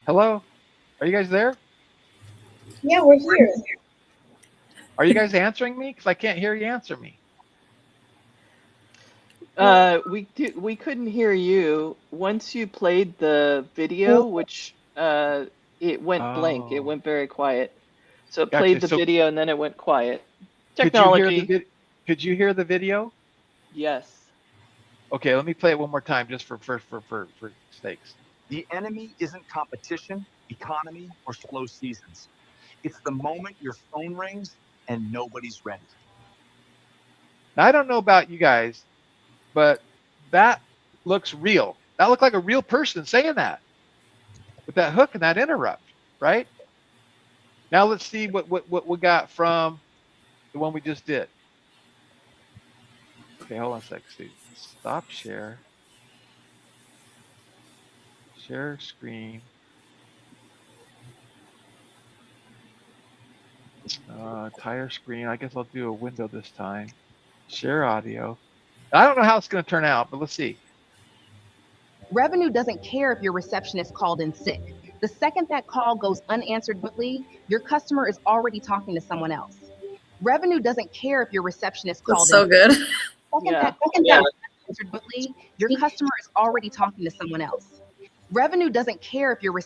Hello? Are you guys there? Yeah, we're here. Are you guys answering me? Because I can't hear you answer me. We couldn't hear you once you played the video, which it went blank. It Oh. went very quiet. So it Gotcha. played the So video and then it went quiet. could you hear the Technology. Could you hear the video? Yes. Okay, let me play it one more time just for stakes. The enemy isn't competition, economy, or slow seasons. It's the moment your phone rings and nobody's ready. Now, I don't know about you guys, but that looks real. That looked like a real person saying that with that hook and that interrupt, right? Now let's see what we got from the one we just did. Okay, hold on a sec. See, stop share. Share screen. Tire screen. I guess I'll do a window this time. Share audio. I don't know how it's going to turn out, but let's see. Revenue doesn't care if your receptionist called in sick. The second that call goes unanswered quickly, your customer is already talking to someone else. Revenue doesn't care if your receptionist called That's so in good. sick. Second that unanswered quickly, your customer is already talking to someone else. Revenue doesn't care if your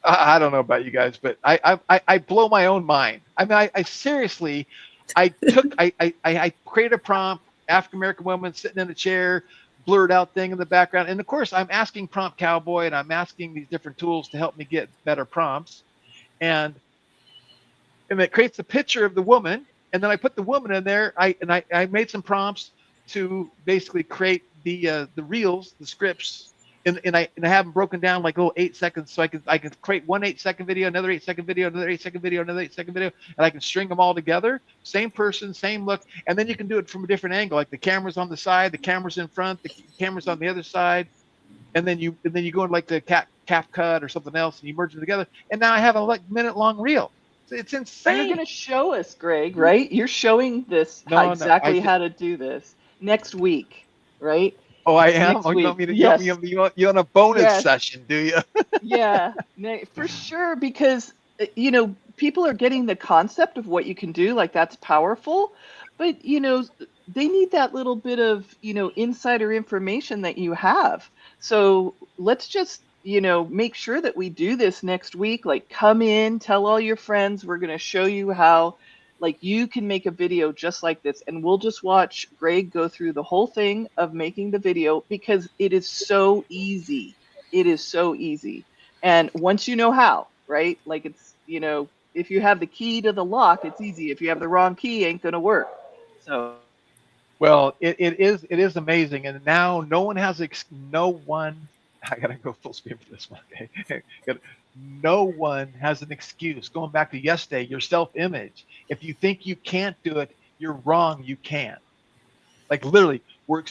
I don't know about you guys, but I blow my own mind. I mean, I seriously, I created a prompt, African American woman sitting in a chair, blurred out thing in the background. And of course, I'm asking Prompt Cowboy and I'm asking these different tools to help me get better prompts. And it creates a picture of the woman. And then I put the woman in there. I made some prompts to basically create the reels, the scripts. And I have them broken down like 8 seconds, so I can create one 8-second video, another 8-second video, another 8-second video, another 8-second video, and I can string them all together. Same person, same look, and then you can do it from a different angle, like the camera's on the side, the camera's in front, the camera's on the other side, and then you go in like the CapCut or something else, and you merge them together, and now I have a minute-long reel. It's insane. You're going to show us, Greg, right? You're showing this exactly how to do this next week, right? Oh, I am. Next Oh, you week. want me to? Yes. You want a bonus session? Do you? Yeah, for sure. Because people are getting the concept of what you can do. Like that's powerful, but they need that little bit of insider information that you have. So let's just make sure that we do this next week. Like come in, tell all your friends. We're going to show you how. Like you can make a video just like this, and we'll just watch Greg go through the whole thing of making the video because it is so easy. It is so easy. And once you know how, right? Like it's, if you have the key to the lock, it's easy. If you have the wrong key, it ain't gonna work. So. Well, it is amazing, and now no one. I gotta go full speed for this one. Okay, no one has an excuse. Going back to yesterday, your self-image. If you think you can't do it, you're wrong. You can. Like literally, we're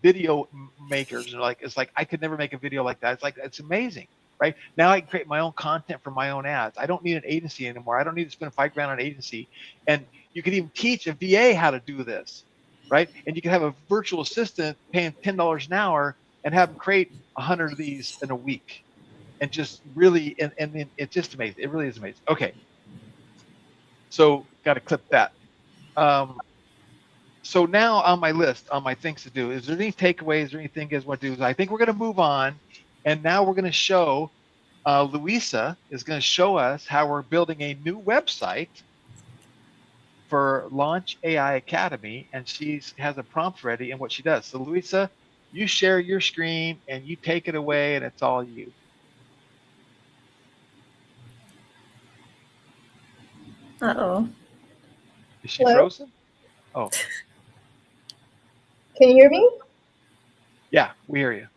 video makers. It's like I could never make a video like that. It's amazing, right? Now I can create my own content for my own ads. I don't need an agency anymore. I don't need to spend $5,000 on an agency. And you can even teach a VA how to do this, right? And you can have a virtual assistant paying $10 an hour and have them create 100 of these in a week. And just really, and it's just amazing. It really is amazing. Okay. So got to clip that. So now on my list, on my things to do, is there any takeaways or anything you guys want to do? I think we're going to move on. And now we're going to show, Louisa is going to show us how we're building a new website for Launch AI Academy. And she has a prompt ready and what she does. So Louisa, you share your screen and you take it away and it's all you. Uh-oh. Is she Hello? frozen? Oh, Can you hear me? yeah, we hear you.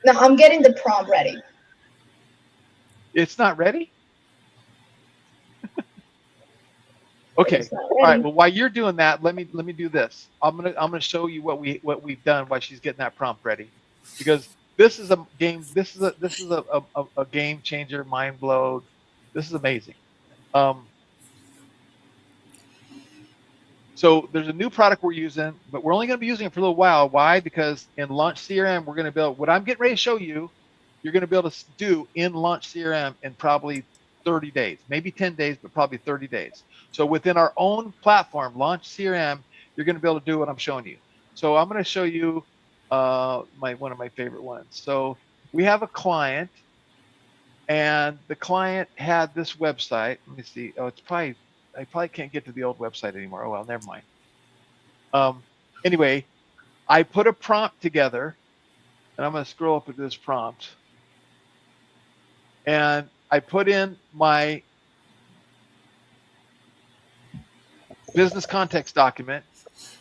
No, I'm getting the prompt ready. It's not ready? Okay. It's not All right. ready. Well, while you're doing that, let me do this. I'm gonna show you what we've done while she's getting that prompt ready, because this is a game. This is a game changer, mind blow. This is amazing. So there's a new product we're using, but we're only going to be using it for a little while. Why? Because in Launch CRM, we're going to build what I'm getting ready to show you. You're going to be able to do in Launch CRM in probably 30 days, maybe 10 days, but probably 30 days. So within our own platform, Launch CRM, you're going to be able to do what I'm showing you. So I'm going to show you one of my favorite ones. So we have a client, and the client had this website. Let me see. Oh, I probably can't get to the old website anymore. Oh well, never mind. Anyway, I put a prompt together, and I'm going to scroll up at this prompt, and I put in my business context document.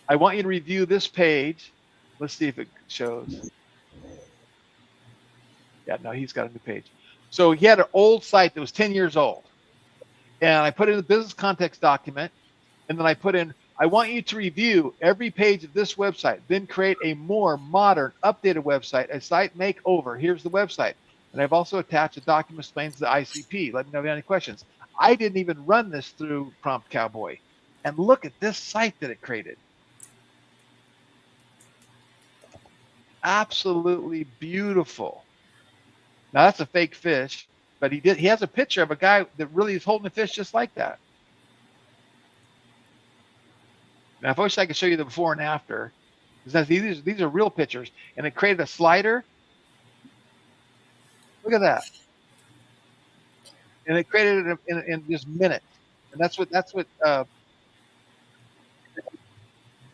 I want you to review this page. Let's see if it shows. Yeah, no, he's got a new page. So he had an old site that was 10 years old, and I put in the business context document, and then I put in, I want you to review every page of this website, then create a more modern, updated website, a site makeover. Here's the website. And I've also attached a document explains the ICP. Let me know if you have any questions. I didn't even run this through Prompt Cowboy. And look at this site that it created. Absolutely beautiful. Now that's a fake fish, but he has a picture of a guy that really is holding a fish just like that. Now, I wish I could show you the before and after. These are real pictures, and it created a slider. Look at that, and it created it in just minutes. And that's what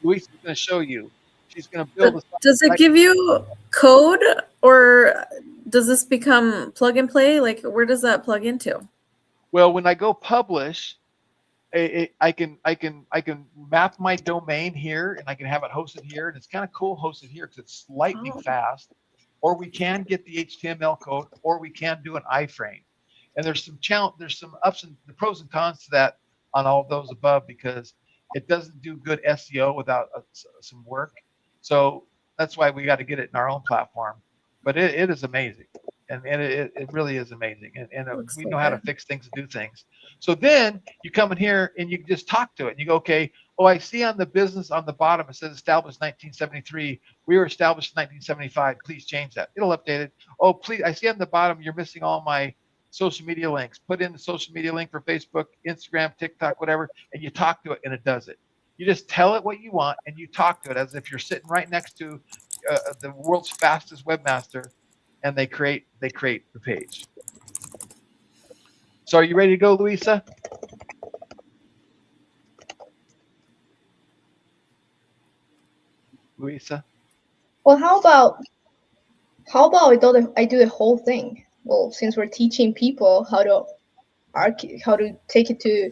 Luis is going to show you. She's going to build a site. Does it give you code, or does this become plug and play? Like, where does that plug into? Well, when I go publish, I can map my domain here, and I can have it hosted here, and it's kind of cool hosted here because it's lightning fast. Or we can get the HTML code, or we can do an iframe. And there's some ups and the pros and cons to that on all of those above, because it doesn't do good SEO without some work. So that's why we got to get it in our own platform. But it is amazing, and it really is amazing, and we know how to fix things and do things. So then you come in here and you just talk to it, and you go, okay, oh, I see on the business on the bottom it says established 1973. We were established in 1975. Please change that. It'll update it. Oh, please, I see on the bottom you're missing all my social media links. Put in the social media link for Facebook, Instagram, TikTok, whatever, and you talk to it, and it does it. You just tell it what you want, and you talk to it as if you're sitting right next to the world's fastest webmaster, and they create the page. So are you ready to go, Louisa? Louisa? Well, how about I do the whole thing? Well, since we're teaching people how to take it to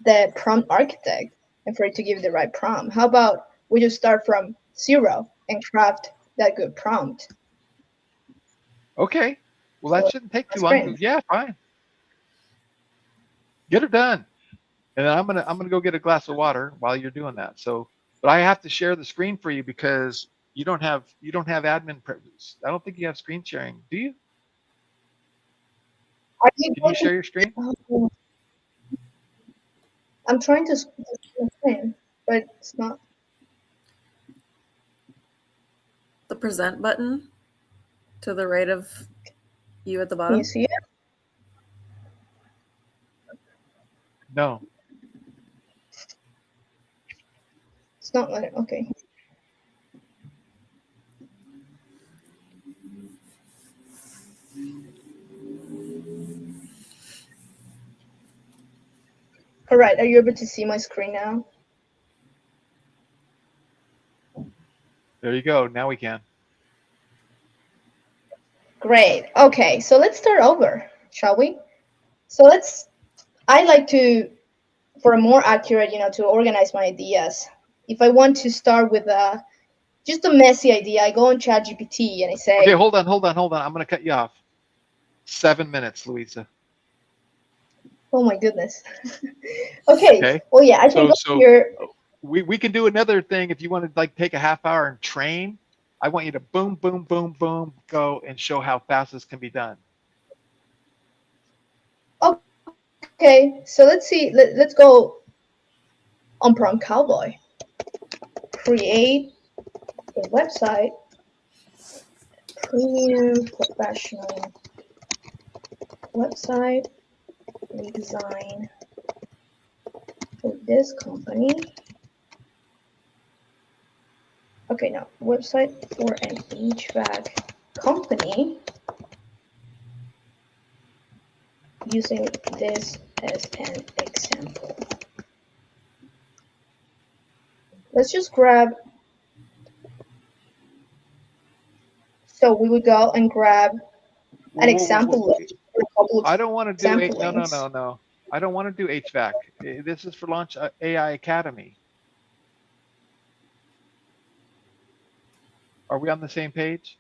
the prompt architect and for it to give the right prompt, how about we just start from zero and craft that good prompt? Okay. Well, that shouldn't take too long. Yeah, fine. Get her done. And then I'm gonna go get a glass of water while you're doing that. So, but I have to share the screen for you because you don't have admin privileges. I don't think you have screen sharing. Do you? Can you share your screen? I'm trying to screen, but it's not. The present button to the right of you at the bottom. Can you see it? No. It's not letting. Okay. All right. Are you able to see my screen now? There you go. Now we can. Great. Okay. So let's start over, shall we? So I like to, for a more accurate, to organize my ideas. If I want to start with just a messy idea, I go on ChatGPT and I say, Okay, hold on. I'm going to cut you off. 7 minutes, Louisa. oh my goodness. Okay. Well, yeah, I can go here. We can do another thing if you want to like take a half hour and train. I want you to boom, boom, boom, boom, go and show how fast this can be done. Okay, so let's see. Let's go on Prompt Cowboy. Create a website, premium professional website, redesign for this company. Okay, no, website for an HVAC company using this as an example. Let's just grab. So we would go and grab an example list. I don't want to do no. I don't want to do HVAC. This is for Launch AI Academy. Are we on the same page?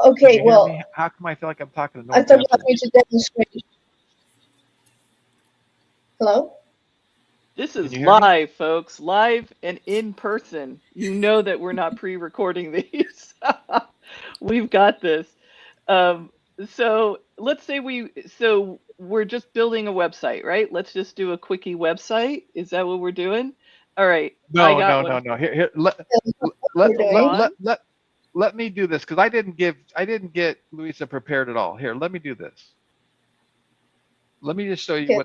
Okay, well, how come I feel like I'm talking to I thought you wanted me to demonstrate. Hello? This is live, folks. Live and in person. You know that we're not pre-recording these. We've got this. So let's say we're just building a website, right? Let's just do a quickie website. Is that what we're doing? All right. No. Here, let me do this because I didn't get Louisa prepared at all. Here, let me do this. Let me just show you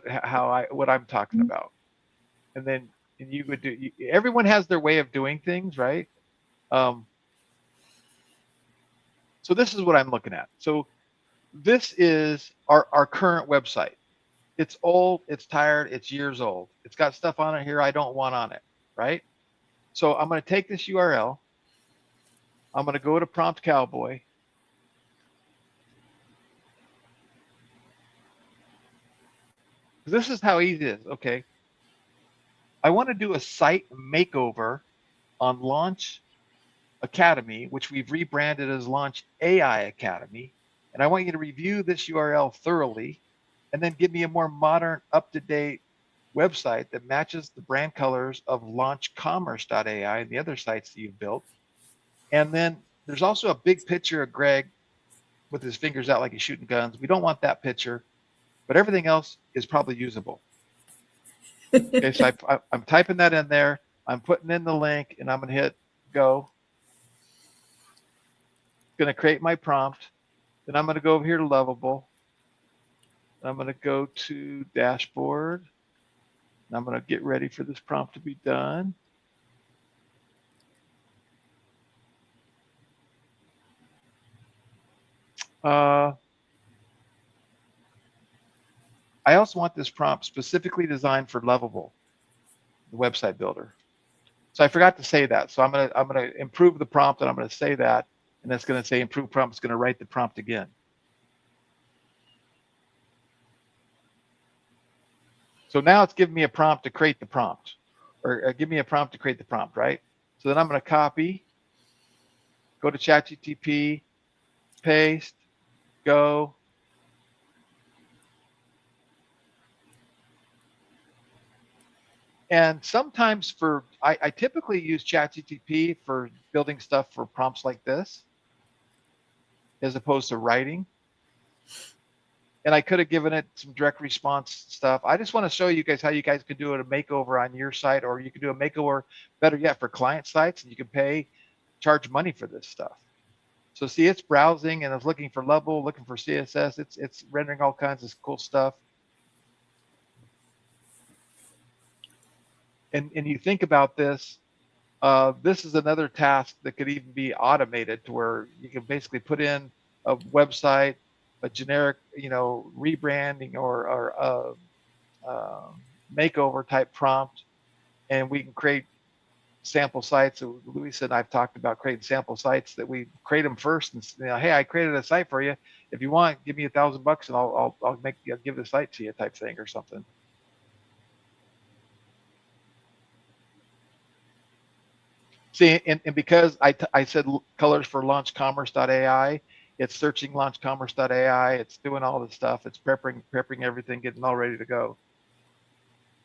what I'm talking about, and then you would do. Everyone has their way of doing things, right? So this is what I'm looking at. So this is our current website. It's old, it's tired, it's years old. It's got stuff on it here I don't want on it, right? So I'm going to take this URL. I'm going to go to Prompt Cowboy. This is how easy it is. Okay. I want to do a site makeover on Launch Academy, which we've rebranded as Launch AI Academy. And I want you to review this URL thoroughly and then give me a more modern, up-to-date website that matches the brand colors of launchcommerce.ai and the other sites that you've built. And then there's also a big picture of Greg with his fingers out like he's shooting guns. We don't want that picture, but everything else is probably usable. Okay, so I'm typing that in there. I'm putting in the link, and I'm going to hit go. It's going to create my prompt. Then I'm going to go over here to Lovable. I'm going to go to Dashboard. And I'm going to get ready for this prompt to be done. I also want this prompt specifically designed for Lovable, the website builder. So I forgot to say that. So I'm gonna improve the prompt, and I'm going to say that, and it's going to say improve prompt. It's going to write the prompt again. So now it's giving me a prompt to create the prompt, or give me a prompt to create the prompt, right? So then I'm going to copy, go to ChatGPT, paste, go. And sometimes I typically use ChatGPT for building stuff for prompts like this, as opposed to writing. And I could have given it some direct response stuff. I just want to show you guys how you guys could do a makeover on your site, or you could do a makeover, better yet, for client sites, and you can charge money for this stuff. So see, it's browsing and it's looking for level, looking for CSS. It's rendering all kinds of cool stuff. And you think about this, this is another task that could even be automated to where you can basically put in a website, a generic, rebranding or makeover type prompt, and we can create sample sites. Luis and I've talked about creating sample sites that we create them first, and hey, I created a site for you. If you want, give me $1,000 and I'll give the site to you, type thing or something. See, and because I said colors for launchcommerce.ai, it's searching launchcommerce.ai. It's doing all this stuff. It's prepping everything, getting all ready to go.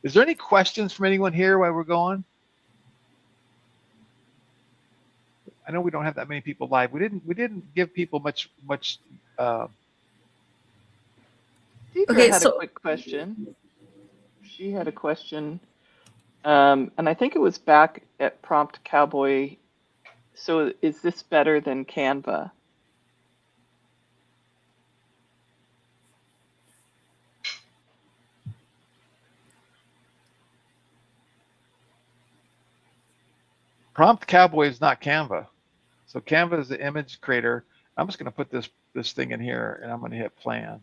Is there any questions from anyone here while we're going? I know we don't have that many people live. We didn't give people much. Deidre Okay, had a so quick question. She had a question, and I think it was back at Prompt Cowboy. So is this better than Canva? Prompt Cowboy is not Canva. So Canva is the image creator. I'm just going to put this thing in here, and I'm going to hit plan.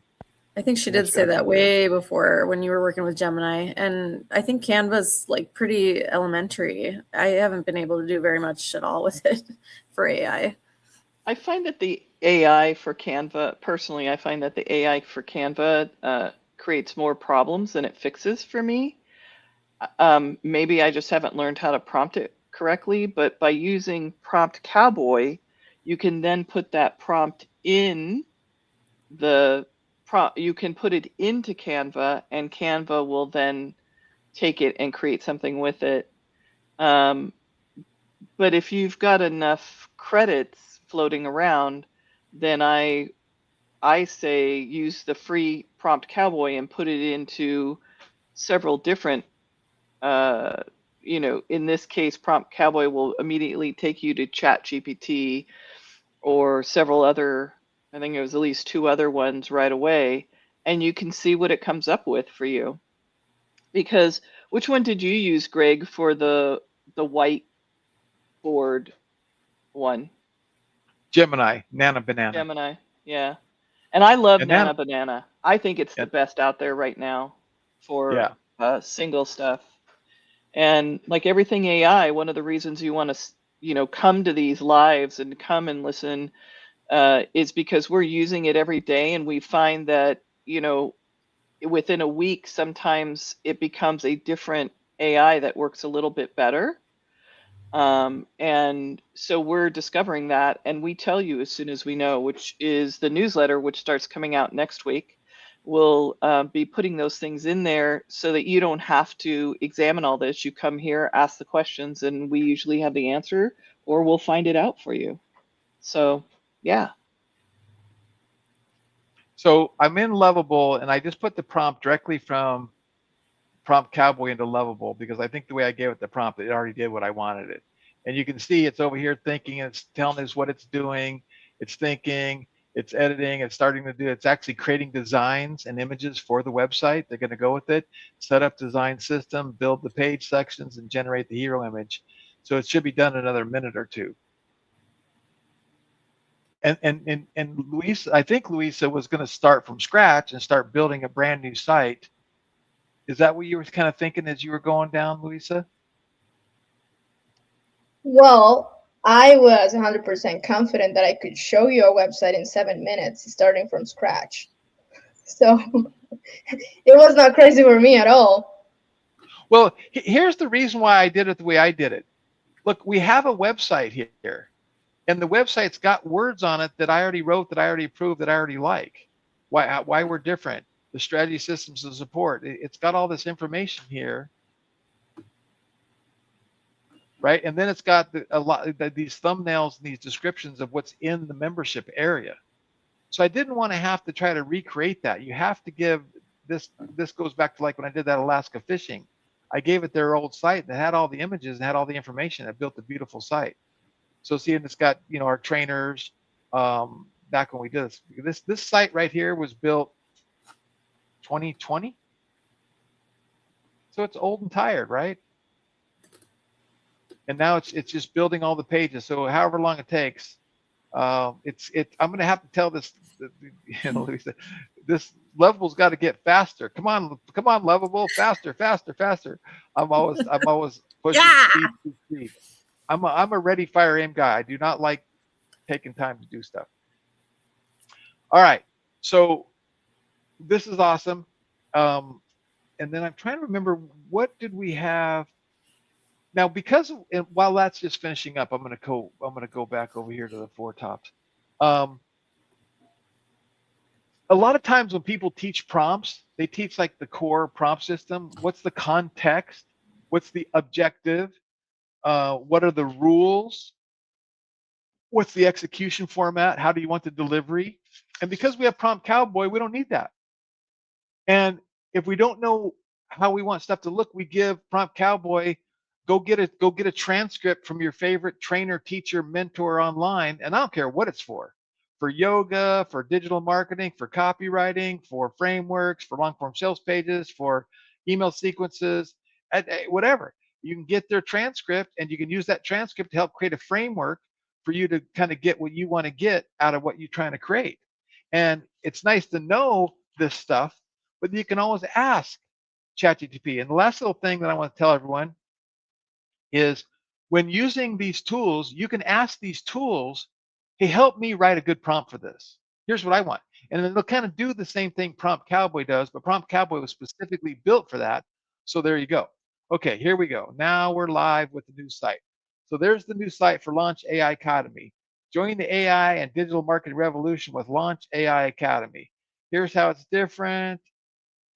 I think she did say that way before when you were working with Gemini, and I think Canva's like pretty elementary. I haven't been able to do very much at all with it for AI. I find that the AI for Canva, personally, I find that the AI for Canva creates more problems than it fixes for me. Maybe I just haven't learned how to prompt it correctly, but by using Prompt Cowboy, you can then put that prompt in the prompt. You can put it into Canva, and Canva will then take it and create something with it. But if you've got enough credits floating around, then I say use the free Prompt Cowboy and put it into several different in this case, Prompt Cowboy will immediately take you to ChatGPT or several other, I think it was at least 2 other ones right away, and you can see what it comes up with for you. Because which one did you use, Greg, for the whiteboard one? Gemini, Nana Banana. Gemini, yeah. And I love And Nana Banana. I think it's the best out there right now for single stuff. And like everything AI, one of the reasons you want to, come to these lives and come and listen is because we're using it every day, and we find that, within a week, sometimes it becomes a different AI that works a little bit better. And so we're discovering that, and we tell you as soon as we know, which is the newsletter, which starts coming out next week. We'll be putting those things in there so that you don't have to examine all this. You come here, ask the questions, and we usually have the answer, or we'll find it out for you. So, yeah. So I'm in Lovable, and I just put the prompt directly from Prompt Cowboy into Lovable because I think the way I gave it the prompt, it already did what I wanted it. And you can see it's over here thinking, and it's telling us what it's doing. It's thinking, it's editing, it's starting to do, it's actually creating designs and images for the website. They're going to go with it, set up design system, build the page sections, and generate the hero image. So it should be done in another minute or two. And Luisa, I think Luisa was going to start from scratch and start building a brand new site. Is that what you were kind of thinking as you were going down, Luisa? Well, I was 100% confident that I could show you a website in 7 minutes, starting from scratch. So it was not crazy for me at all. Well, here's the reason why I did it the way I did it. Look, we have a website here, and the website's got words on it that I already wrote, that I already approved, that I already like. Why we're different, the strategy, systems, and support. It's got all this information here. Right, and then it's got a lot these thumbnails and these descriptions of what's in the membership area. So I didn't want to have to try to recreate that. You have to give this. This goes back to like when I did that Alaska fishing. I gave it their old site that had all the images and had all the information. I built a beautiful site. So see, and it's got our trainers. Back when we did this site right here was built 2020. So it's old and tired, right? And now it's just building all the pages. So however long it takes, I'm going to have to tell this, Lisa, this Lovable's got to get faster. Come on, Lovable, faster, faster, faster. I'm always pushing Yeah. speed, speed, speed. I'm a ready, fire, aim guy. I do not like taking time to do stuff. All right, so this is awesome. And then I'm trying to remember, what did we have now? Because while that's just finishing up, I'm gonna go back over here to the four tops. A lot of times when people teach prompts, they teach like the core prompt system. What's the context? What's the objective? What are the rules? What's the execution format? How do you want the delivery? And because we have Prompt Cowboy, we don't need that. And if we don't know how we want stuff to look, we give Prompt Cowboy, go get a transcript from your favorite trainer, teacher, mentor online, and I don't care what it's for yoga, for digital marketing, for copywriting, for frameworks, for long form sales pages, for email sequences, whatever. You can get their transcript, and you can use that transcript to help create a framework for you to kind of get what you want to get out of what you're trying to create. And it's nice to know this stuff, but you can always ask ChatGPT. And the last little thing that I want to tell everyone is, when using these tools, you can ask these tools, hey, help me write a good prompt for this. Here's what I want. And then they'll kind of do the same thing Prompt Cowboy does, but Prompt Cowboy was specifically built for that. So there you go. Okay, here we go. Now we're live with the new site. So there's the new site for Launch AI Academy. Join the AI and digital marketing revolution with Launch AI Academy. Here's how it's different.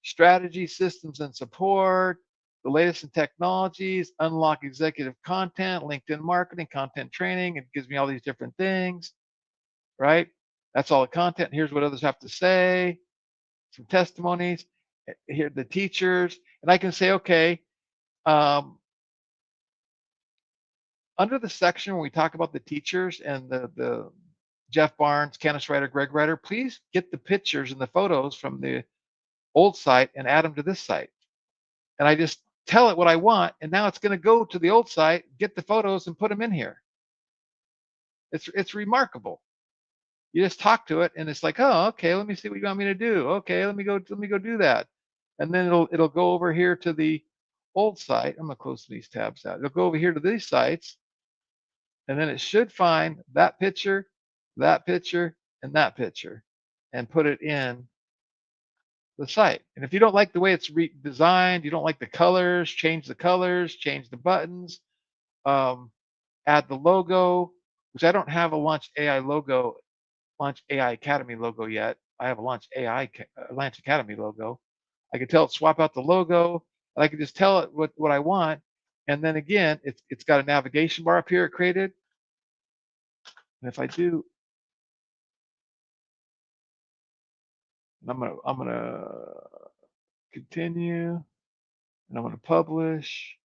Strategy, systems, and support, the latest in technologies, unlock executive content, LinkedIn marketing, content training. It gives me all these different things, right? That's all the content. Here's what others have to say, some testimonies. Here are the teachers. And I can say, okay, under the section where we talk about the teachers and the Jeff Barnes, Candace Ryder, Greg Ryder, please get the pictures and the photos from the old site and add them to this site. And I just tell it what I want, and now it's going to go to the old site, get the photos, and put them in here. It's remarkable. You just talk to it, and it's like, oh, okay, let me see what you want me to do. Okay, let me go do that, and then it'll go over here to the old site. I'm gonna close these tabs out. It'll go over here to these sites, and then it should find that picture, and that picture, and put it in the site. And if you don't like the way it's designed, you don't like the colors, change the buttons, add the logo, which I don't have a Launch AI Academy logo yet. I have a Launch Academy logo. I can tell it swap out the logo, and I can just tell it what I want. And then again, it's got a navigation bar up here it created. And if I do, I'm gonna continue, and I'm gonna publish.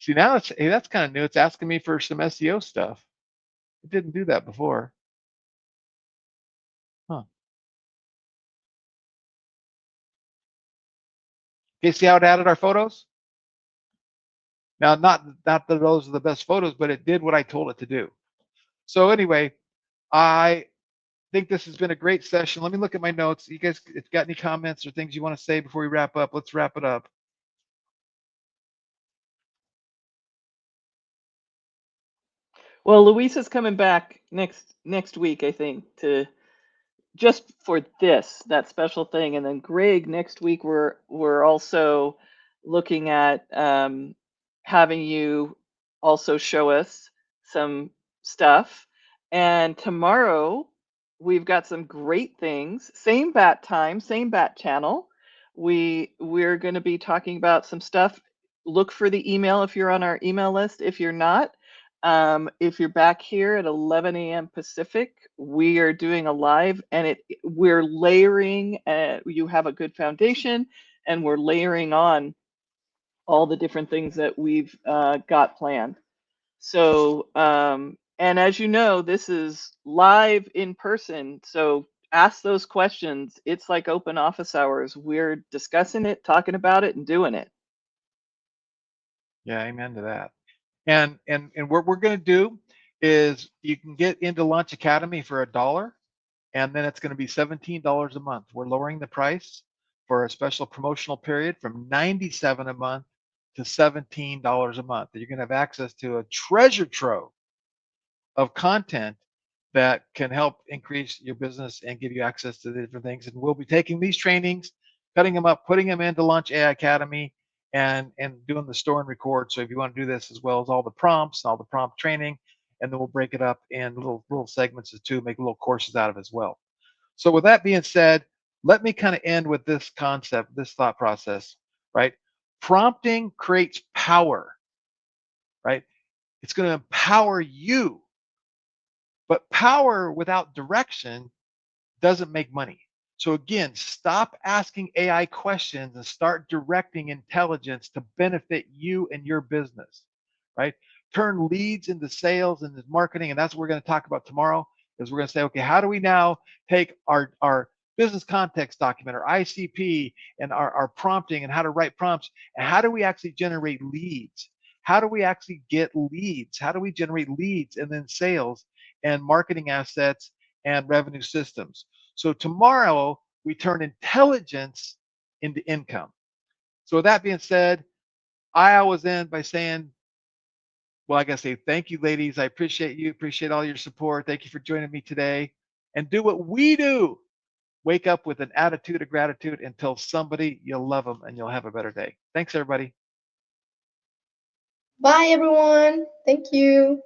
See, now that's kind of new. It's asking me for some SEO stuff. It didn't do that before. Huh. Okay, see how it added our photos? Now, not that those are the best photos, but it did what I told it to do. So anyway, I think this has been a great session. Let me look at my notes. You guys, if got any comments or things you want to say before we wrap up? Let's wrap it up. Well, Luisa's coming back next week, I think, to just for that special thing, and then Greg next week we're also looking at having you also show us some stuff. And tomorrow we've got some great things. Same bat time, same bat channel. We're going to be talking about some stuff. Look for the email if you're on our email list. If you're not, if you're back here at 11 a.m. Pacific, we are doing a live, and we're layering. You have a good foundation, and we're layering on all the different things that we've got planned. So, and as you know, this is live in person. So ask those questions. It's like open office hours. We're discussing it, talking about it, and doing it. Yeah, amen to that. And what we're going to do is, you can get into Launch Academy for $1. and then it's going to be $17 a month. We're lowering the price for a special promotional period from $97 a month to $17 a month. You're going to have access to a treasure trove of content that can help increase your business and give you access to the different things. And we'll be taking these trainings, cutting them up, putting them into Launch AI Academy, and doing the store and record. So if you want to do this as well as all the prompts and all the prompt training, and then we'll break it up in little segments too, make little courses out of it as well. So with that being said, let me kind of end with this concept, this thought process, right? Prompting creates power, right? It's going to empower you. But power without direction doesn't make money. So again, stop asking AI questions and start directing intelligence to benefit you and your business, right? Turn leads into sales and marketing. And that's what we're going to talk about tomorrow, is we're going to say, okay, how do we now take our business context document, our ICP, and our prompting and how to write prompts, and how do we actually generate leads? How do we actually get leads? How do we generate leads and then sales and marketing assets and revenue systems? So tomorrow we turn intelligence into income. So with that being said, I always end by saying, well, I gotta say thank you, ladies. I appreciate you, appreciate all your support. Thank you for joining me today. And do what we do. Wake up with an attitude of gratitude and tell somebody you'll love them and you'll have a better day. Thanks, everybody. Bye, everyone. Thank you.